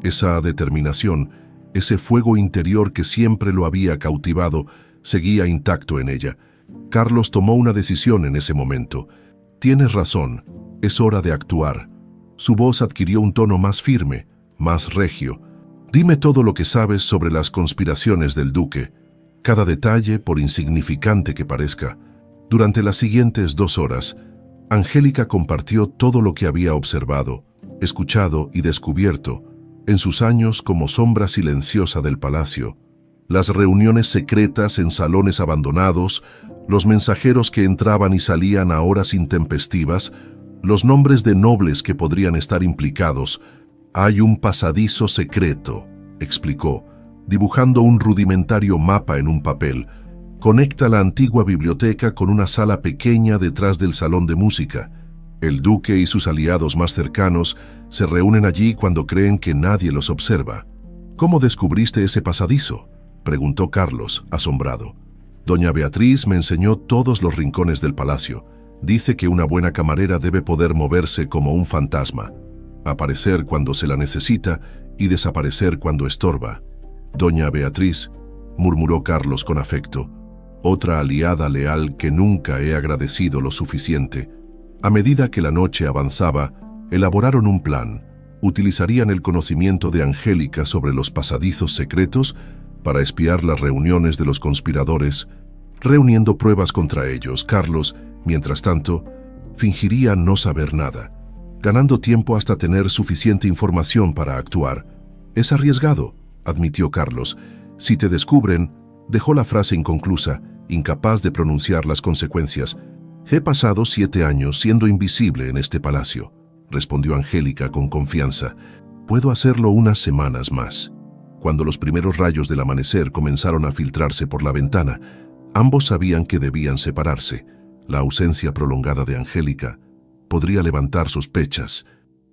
Esa determinación, ese fuego interior que siempre lo había cautivado, seguía intacto en ella. Carlos tomó una decisión en ese momento. «Tienes razón, es hora de actuar». Su voz adquirió un tono más firme, más regio. «Dime todo lo que sabes sobre las conspiraciones del duque, cada detalle, por insignificante que parezca». Durante las siguientes 2 horas, Angélica compartió todo lo que había observado, escuchado y descubierto en sus años como sombra silenciosa del palacio. Las reuniones secretas en salones abandonados, los mensajeros que entraban y salían a horas intempestivas, los nombres de nobles que podrían estar implicados. «Hay un pasadizo secreto», explicó, dibujando un rudimentario mapa en un papel. «Conecta la antigua biblioteca con una sala pequeña detrás del salón de música. El duque y sus aliados más cercanos se reúnen allí cuando creen que nadie los observa». «¿Cómo descubriste ese pasadizo?», preguntó Carlos, asombrado. Doña Beatriz me enseñó todos los rincones del palacio. Dice que una buena camarera debe poder moverse como un fantasma, aparecer cuando se la necesita y desaparecer cuando estorba. Doña Beatriz, murmuró Carlos con afecto, otra aliada leal que nunca he agradecido lo suficiente. A medida que la noche avanzaba, elaboraron un plan. Utilizarían el conocimiento de Angélica sobre los pasadizos secretos para espiar las reuniones de los conspiradores, reuniendo pruebas contra ellos. Carlos, mientras tanto, fingiría no saber nada, ganando tiempo hasta tener suficiente información para actuar. Es arriesgado, admitió Carlos. Si te descubren, dejó la frase inconclusa, incapaz de pronunciar las consecuencias. He pasado 7 años siendo invisible en este palacio, respondió Angélica con confianza. Puedo hacerlo unas semanas más. Cuando los primeros rayos del amanecer comenzaron a filtrarse por la ventana, ambos sabían que debían separarse. La ausencia prolongada de Angélica podría levantar sospechas.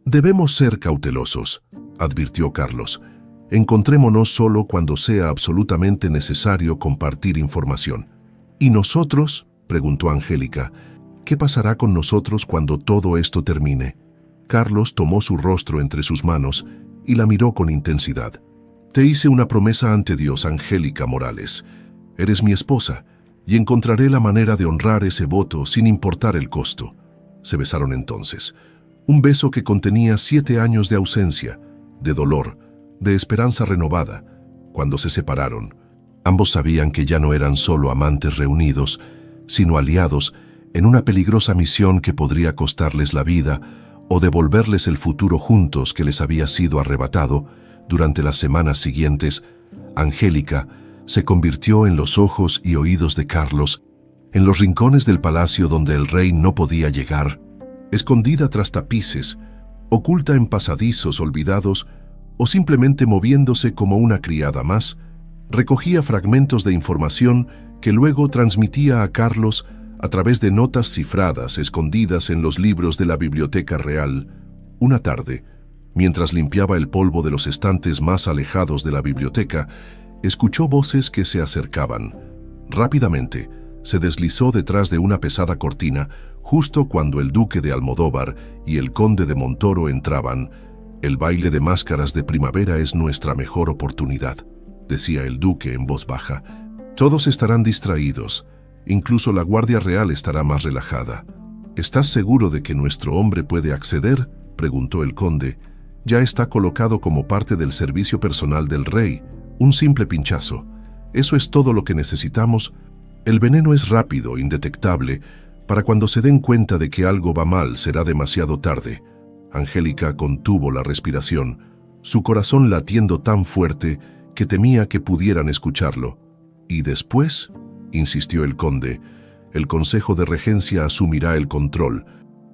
Debemos ser cautelosos, advirtió Carlos. Encontrémonos solo cuando sea absolutamente necesario compartir información. ¿Y nosotros?, preguntó Angélica. ¿Qué pasará con nosotros cuando todo esto termine? Carlos tomó su rostro entre sus manos y la miró con intensidad. Te hice una promesa ante Dios, Angélica Morales. Eres mi esposa y encontraré la manera de honrar ese voto sin importar el costo. Se besaron entonces. Un beso que contenía 7 años de ausencia, de dolor, de esperanza renovada. Cuando se separaron, ambos sabían que ya no eran solo amantes reunidos, sino aliados en una peligrosa misión que podría costarles la vida o devolverles el futuro juntos que les había sido arrebatado. Durante las semanas siguientes, Angélica se convirtió en los ojos y oídos de Carlos, en los rincones del palacio donde el rey no podía llegar, escondida tras tapices, oculta en pasadizos olvidados o simplemente moviéndose como una criada más, recogía fragmentos de información que luego transmitía a Carlos a través de notas cifradas escondidas en los libros de la Biblioteca Real. Una tarde, mientras limpiaba el polvo de los estantes más alejados de la biblioteca, escuchó voces que se acercaban. Rápidamente, se deslizó detrás de una pesada cortina justo cuando el duque de Almodóvar y el conde de Montoro entraban. El baile de máscaras de primavera es nuestra mejor oportunidad, decía el duque en voz baja. Todos estarán distraídos, incluso la Guardia Real estará más relajada. ¿Estás seguro de que nuestro hombre puede acceder?, preguntó el conde. Ya está colocado como parte del servicio personal del rey. Un simple pinchazo. Eso es todo lo que necesitamos. El veneno es rápido, indetectable. Para cuando se den cuenta de que algo va mal, será demasiado tarde. Angélica contuvo la respiración, su corazón latiendo tan fuerte que temía que pudieran escucharlo. ¿Y después?, insistió el conde. El Consejo de Regencia asumirá el control,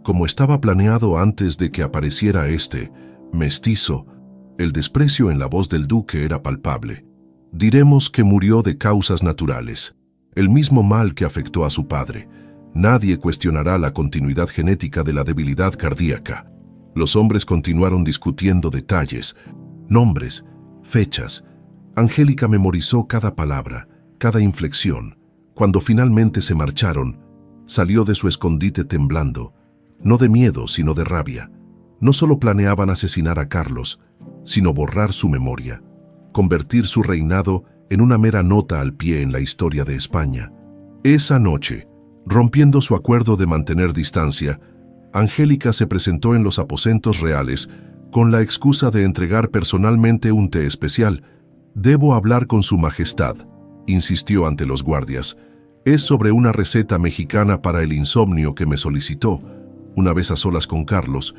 como estaba planeado antes de que apareciera este mestizo. El desprecio en la voz del duque era palpable. Diremos que murió de causas naturales, el mismo mal que afectó a su padre. Nadie cuestionará la continuidad genética de la debilidad cardíaca. Los hombres continuaron discutiendo detalles, nombres, fechas. Angélica memorizó cada palabra, cada inflexión. Cuando finalmente se marcharon, salió de su escondite temblando, no de miedo, sino de rabia. No solo planeaban asesinar a Carlos, sino borrar su memoria, convertir su reinado en una mera nota al pie en la historia de España. Esa noche, rompiendo su acuerdo de mantener distancia, Angélica se presentó en los aposentos reales con la excusa de entregar personalmente un té especial. «Debo hablar con su majestad», insistió ante los guardias. «Es sobre una receta mexicana para el insomnio que me solicitó». Una vez a solas con Carlos,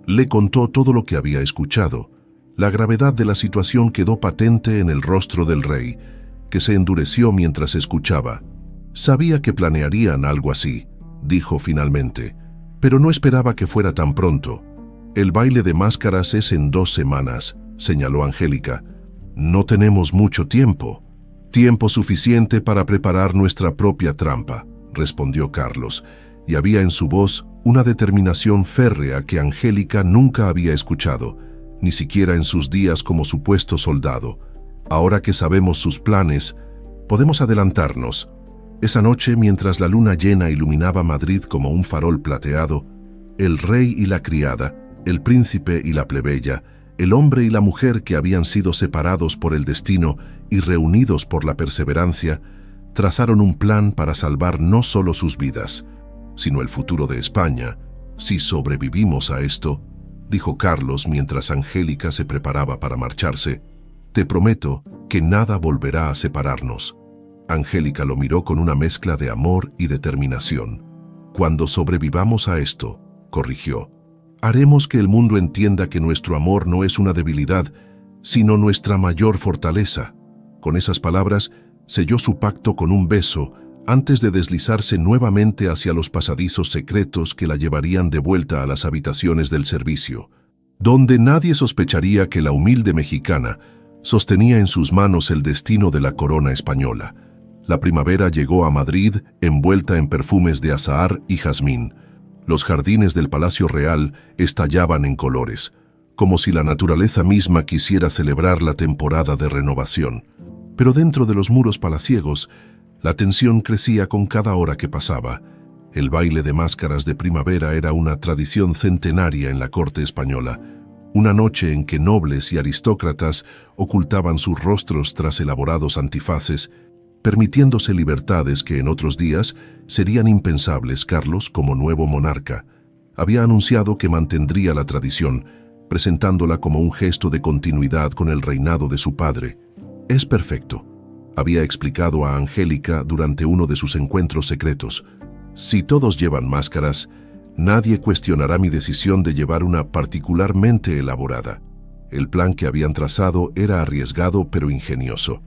le contó todo lo que había escuchado. La gravedad de la situación quedó patente en el rostro del rey, que se endureció mientras escuchaba. «Sabía que planearían algo así», dijo finalmente, «pero no esperaba que fuera tan pronto. El baile de máscaras es en 2 semanas», señaló Angélica. «No tenemos mucho tiempo». «Tiempo suficiente para preparar nuestra propia trampa», respondió Carlos, y había en su voz una determinación férrea que Angélica nunca había escuchado, ni siquiera en sus días como supuesto soldado. «Ahora que sabemos sus planes, podemos adelantarnos. Esa noche, mientras la luna llena iluminaba Madrid como un farol plateado, el rey y la criada, el príncipe y la plebeya, el hombre y la mujer que habían sido separados por el destino y reunidos por la perseverancia, trazaron un plan para salvar no solo sus vidas, sino el futuro de España. Si sobrevivimos a esto, dijo Carlos mientras Angélica se preparaba para marcharse, te prometo que nada volverá a separarnos. Angélica lo miró con una mezcla de amor y determinación. Cuando sobrevivamos a esto, corrigió, haremos que el mundo entienda que nuestro amor no es una debilidad, sino nuestra mayor fortaleza. Con esas palabras, selló su pacto con un beso antes de deslizarse nuevamente hacia los pasadizos secretos que la llevarían de vuelta a las habitaciones del servicio, donde nadie sospecharía que la humilde mexicana sostenía en sus manos el destino de la corona española. La primavera llegó a Madrid envuelta en perfumes de azahar y jazmín. Los jardines del Palacio Real estallaban en colores, como si la naturaleza misma quisiera celebrar la temporada de renovación. Pero dentro de los muros palaciegos, la tensión crecía con cada hora que pasaba. El baile de máscaras de primavera era una tradición centenaria en la corte española, una noche en que nobles y aristócratas ocultaban sus rostros tras elaborados antifaces, permitiéndose libertades que en otros días serían impensables. Carlos, como nuevo monarca, había anunciado que mantendría la tradición, presentándola como un gesto de continuidad con el reinado de su padre. Es perfecto, había explicado a Angélica durante uno de sus encuentros secretos. Si todos llevan máscaras, nadie cuestionará mi decisión de llevar una particularmente elaborada. El plan que habían trazado era arriesgado pero ingenioso.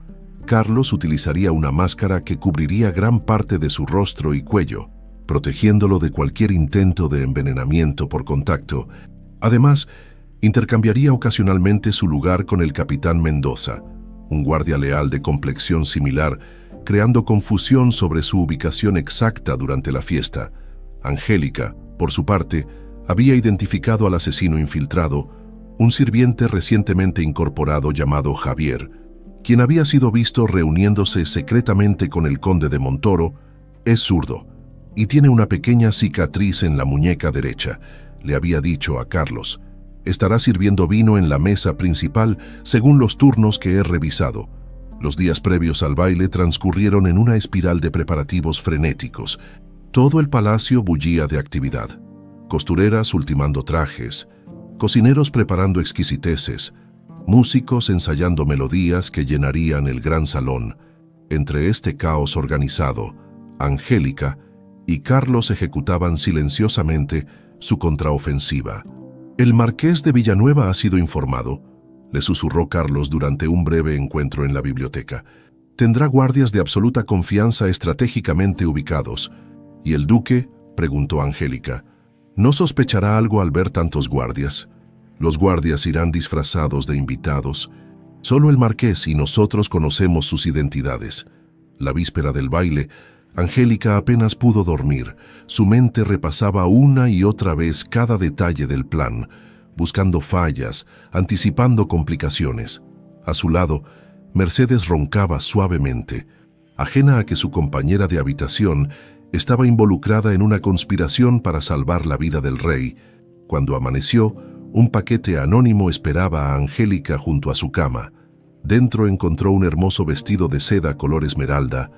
Carlos utilizaría una máscara que cubriría gran parte de su rostro y cuello, protegiéndolo de cualquier intento de envenenamiento por contacto. Además, intercambiaría ocasionalmente su lugar con el capitán Mendoza, un guardia leal de complexión similar, creando confusión sobre su ubicación exacta durante la fiesta. Angélica, por su parte, había identificado al asesino infiltrado, un sirviente recientemente incorporado llamado Javier, quien había sido visto reuniéndose secretamente con el conde de Montoro. Es zurdo y tiene una pequeña cicatriz en la muñeca derecha, le había dicho a Carlos. Estará sirviendo vino en la mesa principal según los turnos que he revisado. Los días previos al baile transcurrieron en una espiral de preparativos frenéticos. Todo el palacio bullía de actividad. Costureras ultimando trajes, cocineros preparando exquisiteces, músicos ensayando melodías que llenarían el gran salón. Entre este caos organizado, Angélica y Carlos ejecutaban silenciosamente su contraofensiva. «El marqués de Villanueva ha sido informado», le susurró Carlos durante un breve encuentro en la biblioteca. «Tendrá guardias de absoluta confianza estratégicamente ubicados». «¿Y el duque?», preguntó Angélica. «¿No sospechará algo al ver tantos guardias? Los guardias irán disfrazados de invitados. Solo el marqués y nosotros conocemos sus identidades». La víspera del baile, Angélica apenas pudo dormir. Su mente repasaba una y otra vez cada detalle del plan, buscando fallas, anticipando complicaciones. A su lado, Mercedes roncaba suavemente, ajena a que su compañera de habitación estaba involucrada en una conspiración para salvar la vida del rey. Cuando amaneció, un paquete anónimo esperaba a Angélica junto a su cama. Dentro encontró un hermoso vestido de seda color esmeralda,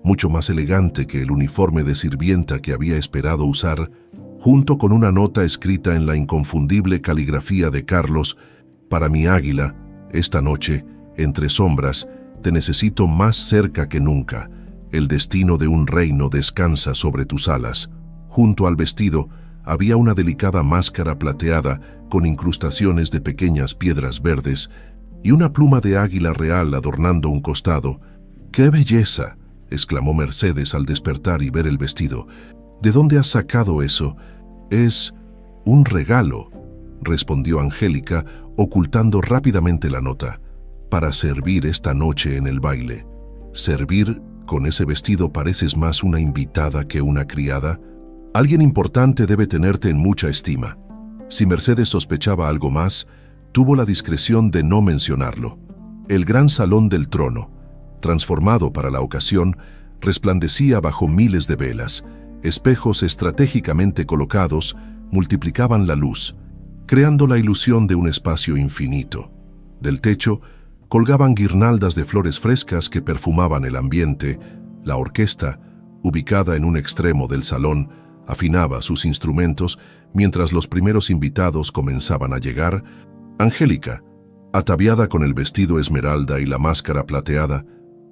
mucho más elegante que el uniforme de sirvienta que había esperado usar, junto con una nota escrita en la inconfundible caligrafía de Carlos: «Para mi águila, esta noche, entre sombras, te necesito más cerca que nunca. El destino de un reino descansa sobre tus alas». Junto al vestido había una delicada máscara plateada con incrustaciones de pequeñas piedras verdes y una pluma de águila real adornando un costado. «¡Qué belleza!», exclamó Mercedes al despertar y ver el vestido. «¿De dónde has sacado eso?» «Es un regalo», respondió Angélica, ocultando rápidamente la nota. «Para servir esta noche en el baile». «¿Servir? Con ese vestido pareces más una invitada que una criada. Alguien importante debe tenerte en mucha estima». Si Mercedes sospechaba algo más, tuvo la discreción de no mencionarlo. El gran salón del trono, transformado para la ocasión, resplandecía bajo miles de velas. Espejos estratégicamente colocados multiplicaban la luz, creando la ilusión de un espacio infinito. Del techo colgaban guirnaldas de flores frescas que perfumaban el ambiente. La orquesta, ubicada en un extremo del salón, afinaba sus instrumentos mientras los primeros invitados comenzaban a llegar. Angélica, ataviada con el vestido esmeralda y la máscara plateada,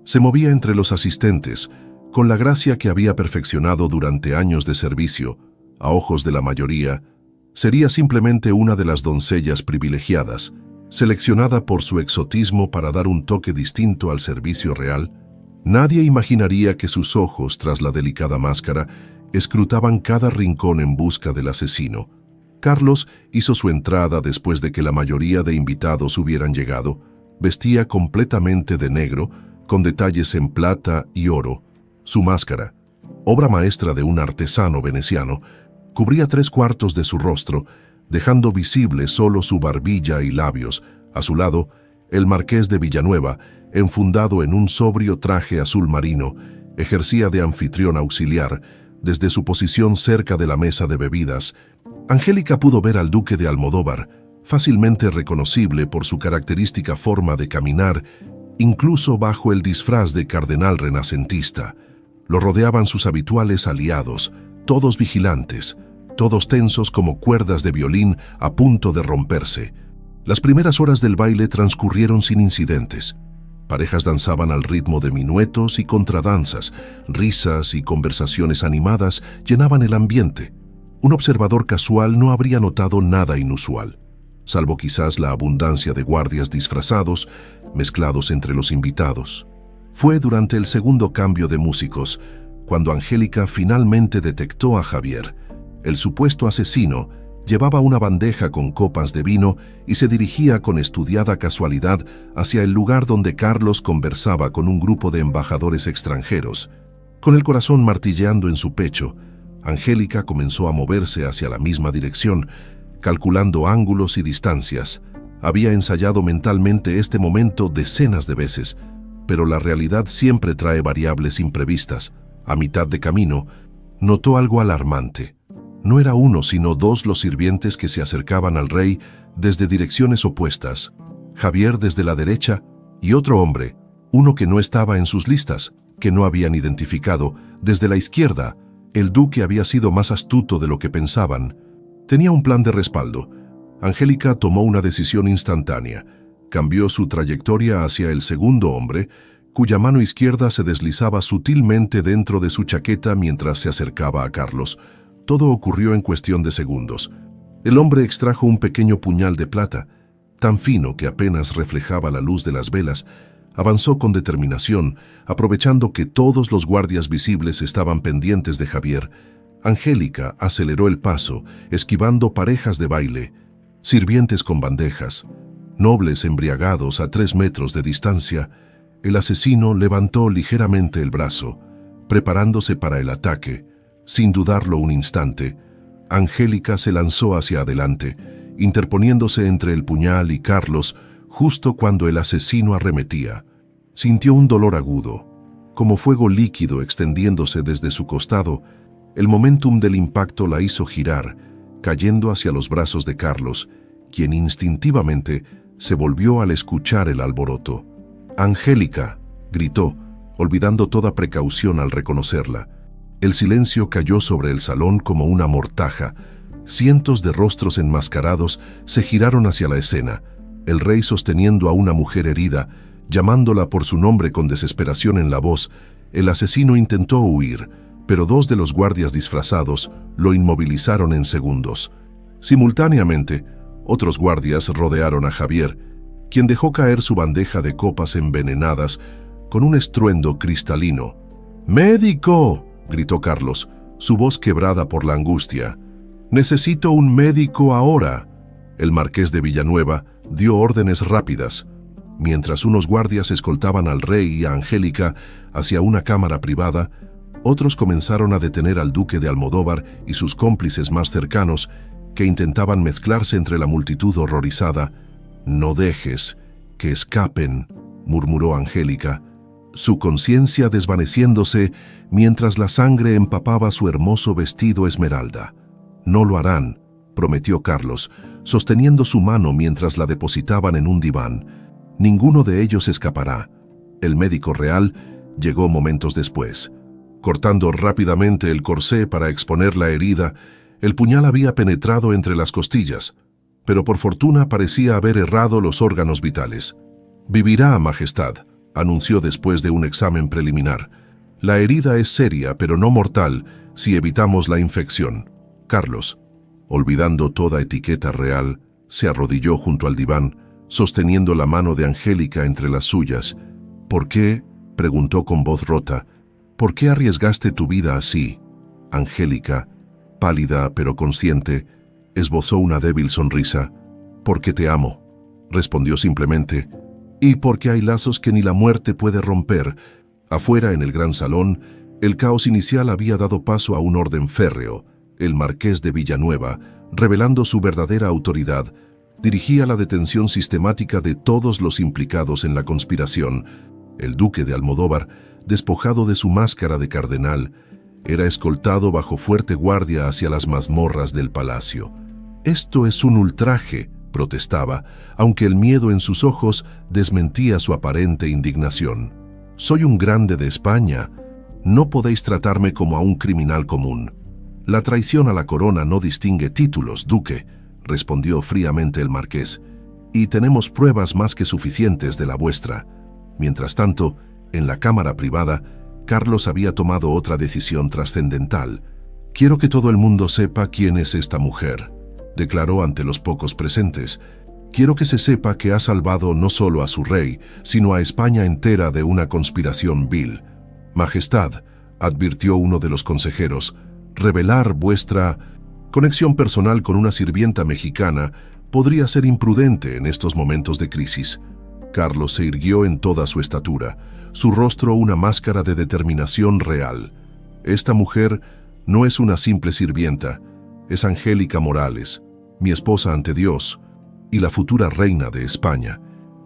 se movía entre los asistentes con la gracia que había perfeccionado durante años de servicio. A ojos de la mayoría, sería simplemente una de las doncellas privilegiadas, seleccionada por su exotismo para dar un toque distinto al servicio real. Nadie imaginaría que sus ojos, tras la delicada máscara, escrutaban cada rincón en busca del asesino. Carlos hizo su entrada después de que la mayoría de invitados hubieran llegado. Vestía completamente de negro, con detalles en plata y oro. Su máscara, obra maestra de un artesano veneciano, cubría 3/4 de su rostro, dejando visible solo su barbilla y labios. A su lado, el marqués de Villanueva, enfundado en un sobrio traje azul marino, ejercía de anfitrión auxiliar desde su posición cerca de la mesa de bebidas. Angélica pudo ver al duque de Almodóvar, fácilmente reconocible por su característica forma de caminar, incluso bajo el disfraz de cardenal renacentista. Lo rodeaban sus habituales aliados, todos vigilantes, todos tensos como cuerdas de violín a punto de romperse. Las primeras horas del baile transcurrieron sin incidentes. Parejas danzaban al ritmo de minuetos y contradanzas, risas y conversaciones animadas llenaban el ambiente. Un observador casual no habría notado nada inusual, salvo quizás la abundancia de guardias disfrazados mezclados entre los invitados. Fue durante el segundo cambio de músicos cuando Angélica finalmente detectó a Javier. El supuesto asesino llevaba una bandeja con copas de vino y se dirigía con estudiada casualidad hacia el lugar donde Carlos conversaba con un grupo de embajadores extranjeros. Con el corazón martilleando en su pecho, Angélica comenzó a moverse hacia la misma dirección, calculando ángulos y distancias. Había ensayado mentalmente este momento decenas de veces, pero la realidad siempre trae variables imprevistas. A mitad de camino, notó algo alarmante. No era uno, sino dos los sirvientes que se acercaban al rey desde direcciones opuestas. Javier desde la derecha y otro hombre, uno que no estaba en sus listas, que no habían identificado, desde la izquierda. El duque había sido más astuto de lo que pensaban. Tenía un plan de respaldo. Angélica tomó una decisión instantánea. Cambió su trayectoria hacia el segundo hombre, cuya mano izquierda se deslizaba sutilmente dentro de su chaqueta mientras se acercaba a Carlos. Todo ocurrió en cuestión de segundos. El hombre extrajo un pequeño puñal de plata, tan fino que apenas reflejaba la luz de las velas. Avanzó con determinación, aprovechando que todos los guardias visibles estaban pendientes de Javier. Angélica aceleró el paso, esquivando parejas de baile, sirvientes con bandejas, nobles embriagados a 3 metros de distancia. El asesino levantó ligeramente el brazo, preparándose para el ataque. Sin dudarlo un instante, Angélica se lanzó hacia adelante, interponiéndose entre el puñal y Carlos justo cuando el asesino arremetía. Sintió un dolor agudo, como fuego líquido extendiéndose desde su costado. El momentum del impacto la hizo girar, cayendo hacia los brazos de Carlos, quien instintivamente se volvió al escuchar el alboroto. «Angélica», gritó, olvidando toda precaución al reconocerla. El silencio cayó sobre el salón como una mortaja. Cientos de rostros enmascarados se giraron hacia la escena, el rey sosteniendo a una mujer herida, llamándola por su nombre con desesperación en la voz. El asesino intentó huir, pero 2 de los guardias disfrazados lo inmovilizaron en segundos. Simultáneamente, otros guardias rodearon a Javier, quien dejó caer su bandeja de copas envenenadas con un estruendo cristalino. «¡Médico!», gritó Carlos, su voz quebrada por la angustia. «¡Necesito un médico ahora!». El marqués de Villanueva dio órdenes rápidas. Mientras unos guardias escoltaban al rey y a Angélica hacia una cámara privada, otros comenzaron a detener al duque de Almodóvar y sus cómplices más cercanos, que intentaban mezclarse entre la multitud horrorizada. «No dejes que escapen», murmuró Angélica. su conciencia desvaneciéndose mientras la sangre empapaba su hermoso vestido esmeralda. «No lo harán», prometió Carlos, sosteniendo su mano mientras la depositaban en un diván. «Ninguno de ellos escapará». El médico real llegó momentos después. Cortando rápidamente el corsé para exponer la herida, el puñal había penetrado entre las costillas, pero por fortuna parecía haber errado los órganos vitales. «Vivirá, Majestad», anunció después de un examen preliminar. «La herida es seria, pero no mortal, si evitamos la infección». Carlos, olvidando toda etiqueta real, se arrodilló junto al diván, sosteniendo la mano de Angélica entre las suyas. «¿Por qué?», preguntó con voz rota. «¿Por qué arriesgaste tu vida así?» Angélica, pálida pero consciente, esbozó una débil sonrisa. «Porque te amo», respondió simplemente, «y porque hay lazos que ni la muerte puede romper». Afuera, en el gran salón, el caos inicial había dado paso a un orden férreo. El marqués de Villanueva, revelando su verdadera autoridad, dirigía la detención sistemática de todos los implicados en la conspiración. El duque de Almodóvar, despojado de su máscara de cardenal, era escoltado bajo fuerte guardia hacia las mazmorras del palacio. «Esto es un ultraje», protestaba, aunque el miedo en sus ojos desmentía su aparente indignación. «Soy un grande de España. No podéis tratarme como a un criminal común». «La traición a la corona no distingue títulos, duque», respondió fríamente el marqués, «y tenemos pruebas más que suficientes de la vuestra». Mientras tanto, en la cámara privada, Carlos había tomado otra decisión trascendental. «Quiero que todo el mundo sepa quién es esta mujer», declaró ante los pocos presentes. «Quiero que se sepa que ha salvado no solo a su rey, sino a España entera de una conspiración vil». «Majestad», advirtió uno de los consejeros, «revelar vuestra conexión personal con una sirvienta mexicana podría ser imprudente en estos momentos de crisis». Carlos se irguió en toda su estatura, su rostro una máscara de determinación real. «Esta mujer no es una simple sirvienta, es Angélica Morales, mi esposa ante Dios y la futura reina de España.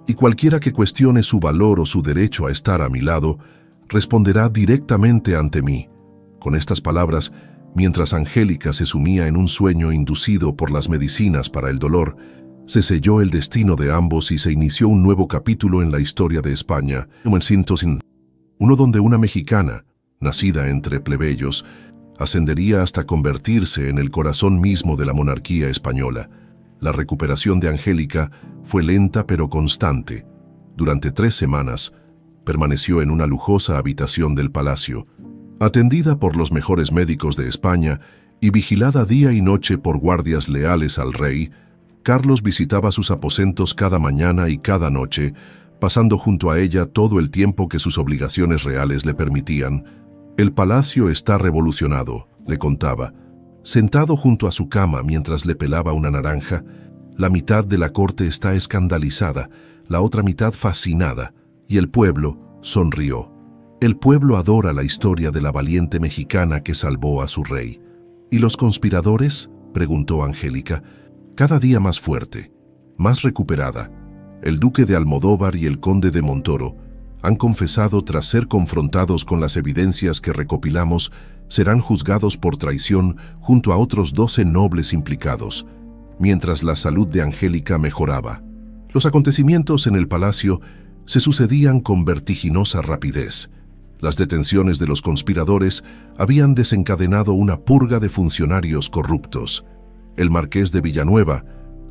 Y cualquiera que cuestione su valor o su derecho a estar a mi lado, responderá directamente ante mí». Con estas palabras, mientras Angélica se sumía en un sueño inducido por las medicinas para el dolor, se selló el destino de ambos y se inició un nuevo capítulo en la historia de España, uno donde una mexicana, nacida entre plebeyos, ascendería hasta convertirse en el corazón mismo de la monarquía española. La recuperación de Angélica fue lenta pero constante. Durante 3 semanas, permaneció en una lujosa habitación del palacio, atendida por los mejores médicos de España y vigilada día y noche por guardias leales al rey. Carlos visitaba sus aposentos cada mañana y cada noche, pasando junto a ella todo el tiempo que sus obligaciones reales le permitían. «El palacio está revolucionado», le contaba. Sentado junto a su cama mientras le pelaba una naranja, la mitad de la corte está escandalizada, la otra mitad fascinada, y el pueblo sonrió. El pueblo adora la historia de la valiente mexicana que salvó a su rey. «¿Y los conspiradores?», preguntó Angélica. «Cada día más fuerte, más recuperada. El duque de Almodóvar y el conde de Montoro han confesado tras ser confrontados con las evidencias que recopilamos, serán juzgados por traición junto a otros 12 nobles implicados». Mientras la salud de Angélica mejoraba, los acontecimientos en el palacio se sucedían con vertiginosa rapidez. Las detenciones de los conspiradores habían desencadenado una purga de funcionarios corruptos. El marqués de Villanueva,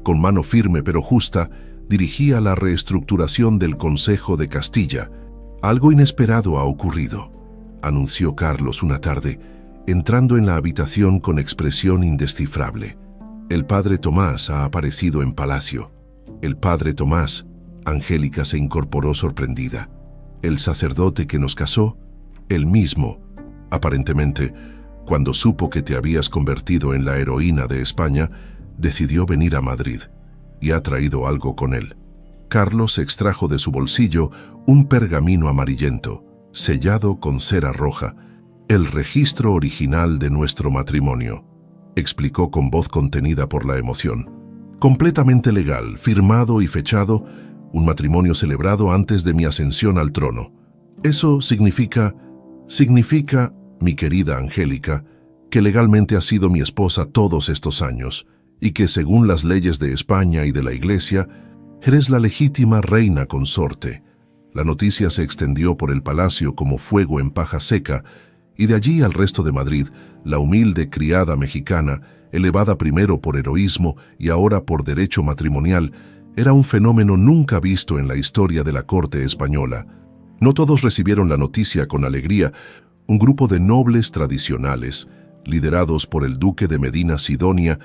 con mano firme pero justa, dirigía la reestructuración del Consejo de Castilla. «Algo inesperado ha ocurrido», anunció Carlos una tarde, entrando en la habitación con expresión indescifrable. «El padre Tomás ha aparecido en palacio». «¿El padre Tomás?», Angélica se incorporó sorprendida. «¿El sacerdote que nos casó?». «El mismo. Aparentemente, cuando supo que te habías convertido en la heroína de España, decidió venir a Madrid y ha traído algo con él». Carlos extrajo de su bolsillo un pergamino amarillento, sellado con cera roja, «el registro original de nuestro matrimonio», explicó con voz contenida por la emoción. «Completamente legal, firmado y fechado, un matrimonio celebrado antes de mi ascensión al trono. Eso significa, mi querida Angélica, que legalmente has sido mi esposa todos estos años y que según las leyes de España y de la Iglesia, eres la legítima reina consorte. La noticia se extendió por el palacio como fuego en paja seca y de allí al resto de Madrid, la humilde criada mexicana, elevada primero por heroísmo y ahora por derecho matrimonial, era un fenómeno nunca visto en la historia de la corte española. No todos recibieron la noticia con alegría. Un grupo de nobles tradicionales, liderados por el duque de Medina Sidonia,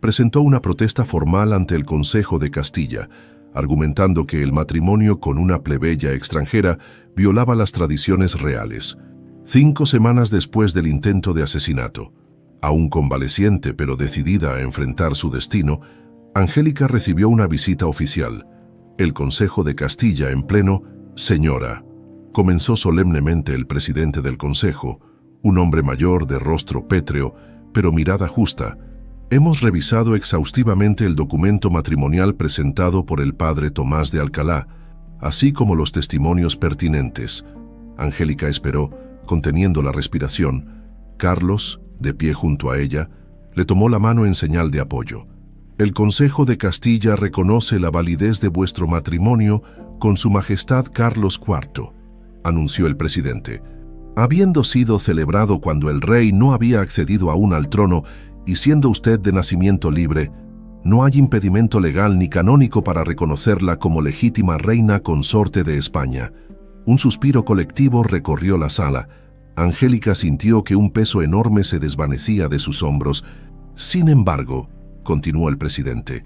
presentó una protesta formal ante el Consejo de Castilla, argumentando que el matrimonio con una plebeya extranjera violaba las tradiciones reales. 5 semanas después del intento de asesinato, aún convaleciente pero decidida a enfrentar su destino, Angélica recibió una visita oficial. El Consejo de Castilla en pleno, «Señora», comenzó solemnemente el presidente del Consejo, un hombre mayor de rostro pétreo, pero mirada justa. Hemos revisado exhaustivamente el documento matrimonial presentado por el padre Tomás de Alcalá, así como los testimonios pertinentes. Angélica esperó, conteniendo la respiración. Carlos, de pie junto a ella, le tomó la mano en señal de apoyo. El Consejo de Castilla reconoce la validez de vuestro matrimonio con Su Majestad Carlos IV, anunció el presidente. Habiendo sido celebrado cuando el rey no había accedido aún al trono y siendo usted de nacimiento libre, no hay impedimento legal ni canónico para reconocerla como legítima reina consorte de España. Un suspiro colectivo recorrió la sala. Angélica sintió que un peso enorme se desvanecía de sus hombros. Sin embargo, continuó el presidente,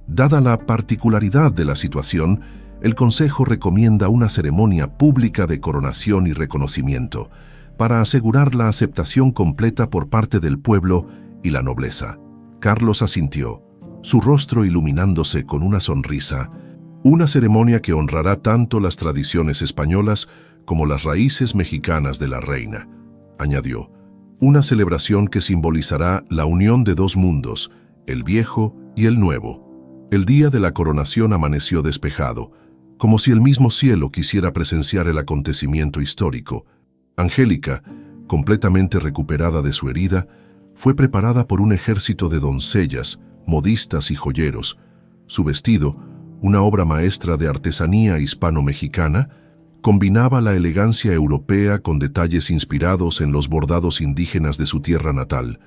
dada la particularidad de la situación, el Consejo recomienda una ceremonia pública de coronación y reconocimiento para asegurar la aceptación completa por parte del pueblo y la nobleza. Carlos asintió, su rostro iluminándose con una sonrisa. Una ceremonia que honrará tanto las tradiciones españolas como las raíces mexicanas de la reina, añadió. Una celebración que simbolizará la unión de 2 mundos, el viejo y el nuevo. El día de la coronación amaneció despejado, como si el mismo cielo quisiera presenciar el acontecimiento histórico. Angélica, completamente recuperada de su herida, fue preparada por un ejército de doncellas, modistas y joyeros. Su vestido, una obra maestra de artesanía hispano-mexicana, combinaba la elegancia europea con detalles inspirados en los bordados indígenas de su tierra natal.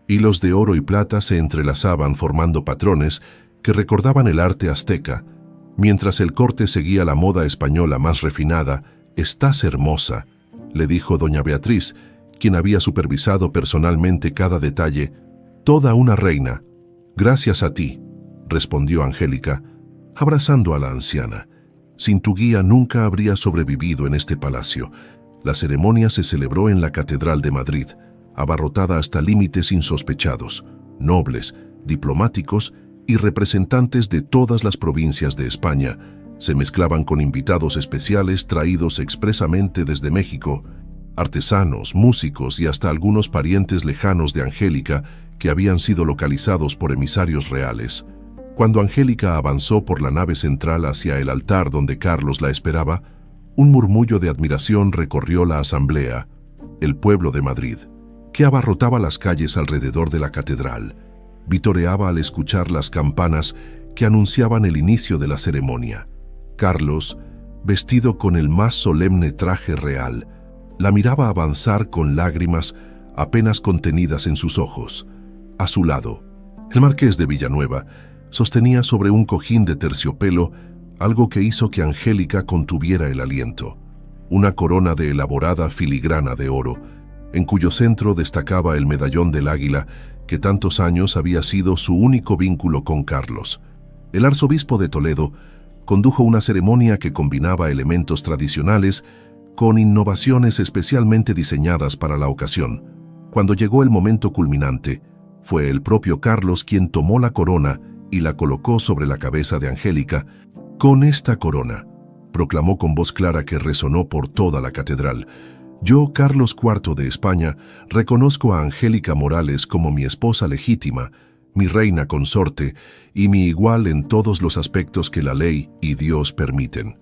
Hilos de oro y plata se entrelazaban formando patrones que recordaban el arte azteca, mientras el corte seguía la moda española más refinada. «Estás hermosa», le dijo doña Beatriz, quien había supervisado personalmente cada detalle. «Toda una reina». «Gracias a ti», respondió Angélica, abrazando a la anciana. «Sin tu guía nunca habría sobrevivido en este palacio». La ceremonia se celebró en la Catedral de Madrid, abarrotada hasta límites insospechados. Nobles, diplomáticos y representantes de todas las provincias de España se mezclaban con invitados especiales traídos expresamente desde México, artesanos, músicos y hasta algunos parientes lejanos de Angélica que habían sido localizados por emisarios reales. Cuando Angélica avanzó por la nave central hacia el altar donde Carlos la esperaba, un murmullo de admiración recorrió la asamblea, el pueblo de Madrid, que abarrotaba las calles alrededor de la catedral. Vitoreaba al escuchar las campanas que anunciaban el inicio de la ceremonia. Carlos, vestido con el más solemne traje real, la miraba avanzar con lágrimas apenas contenidas en sus ojos. A su lado, el marqués de Villanueva sostenía sobre un cojín de terciopelo algo que hizo que Angélica contuviera el aliento. Una corona de elaborada filigrana de oro, en cuyo centro destacaba el medallón del águila que tantos años había sido su único vínculo con Carlos. El arzobispo de Toledo condujo una ceremonia que combinaba elementos tradicionales con innovaciones especialmente diseñadas para la ocasión. Cuando llegó el momento culminante, fue el propio Carlos quien tomó la corona y la colocó sobre la cabeza de Angélica. «Con esta corona», proclamó con voz clara que resonó por toda la catedral, «yo, Carlos IV de España, reconozco a Angélica Morales como mi esposa legítima, mi reina consorte y mi igual en todos los aspectos que la ley y Dios permiten».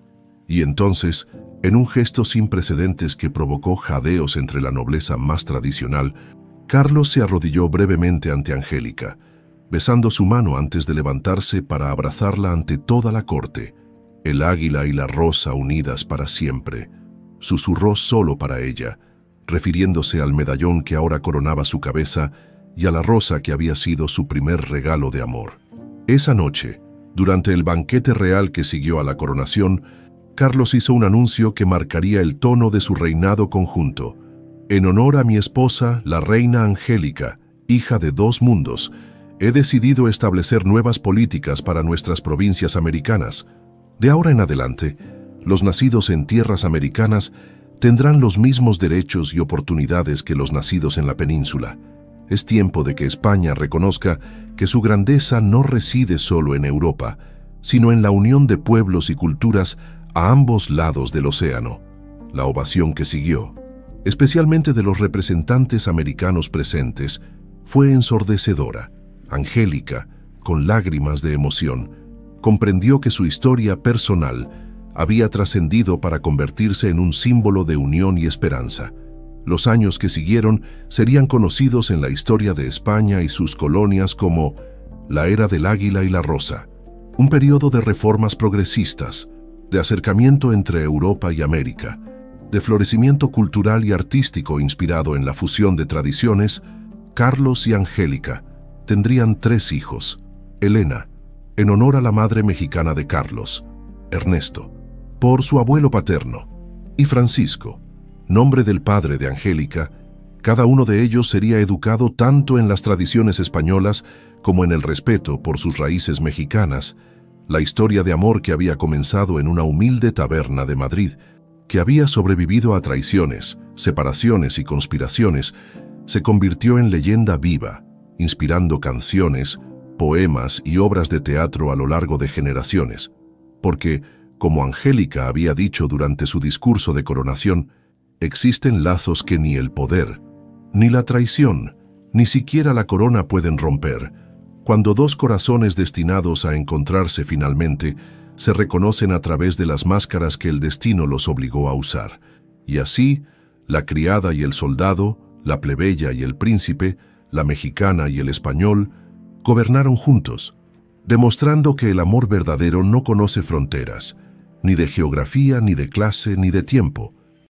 Y entonces, En un gesto sin precedentes que provocó jadeos entre la nobleza más tradicional, Carlos se arrodilló brevemente ante Angélica, besando su mano antes de levantarse para abrazarla ante toda la corte. El águila y la rosa unidas para siempre, susurró solo para ella, refiriéndose al medallón que ahora coronaba su cabeza y a la rosa que había sido su primer regalo de amor. Esa noche, durante el banquete real que siguió a la coronación, Carlos hizo un anuncio que marcaría el tono de su reinado conjunto. En honor a mi esposa, la reina Angélica, hija de dos mundos, he decidido establecer nuevas políticas para nuestras provincias americanas. De ahora en adelante, los nacidos en tierras americanas tendrán los mismos derechos y oportunidades que los nacidos en la península. Es tiempo de que España reconozca que su grandeza no reside solo en Europa, sino en la unión de pueblos y culturas a ambos lados del océano. La ovación que siguió, especialmente de los representantes americanos presentes, fue ensordecedora. Angélica, con lágrimas de emoción, comprendió que su historia personal había trascendido para convertirse en un símbolo de unión y esperanza. Los años que siguieron serían conocidos en la historia de España y sus colonias como la Era del Águila y la Rosa, un periodo de reformas progresistas, de acercamiento entre Europa y América, de florecimiento cultural y artístico inspirado en la fusión de tradiciones. Carlos y Angélica tendrían 3 hijos: Elena, en honor a la madre mexicana de Carlos; Ernesto, por su abuelo paterno; y Francisco, nombre del padre de Angélica. Cada uno de ellos sería educado tanto en las tradiciones españolas como en el respeto por sus raíces mexicanas. La historia de amor que había comenzado en una humilde taberna de Madrid, que había sobrevivido a traiciones, separaciones y conspiraciones, se convirtió en leyenda viva, inspirando canciones, poemas y obras de teatro a lo largo de generaciones. Porque, como Angélica había dicho durante su discurso de coronación, existen lazos que ni el poder, ni la traición, ni siquiera la corona pueden romper. Cuando 2 corazones destinados a encontrarse finalmente se reconocen a través de las máscaras que el destino los obligó a usar. Y así, la criada y el soldado, la plebeya y el príncipe, la mexicana y el español, gobernaron juntos, demostrando que el amor verdadero no conoce fronteras, ni de geografía, ni de clase, ni de tiempo.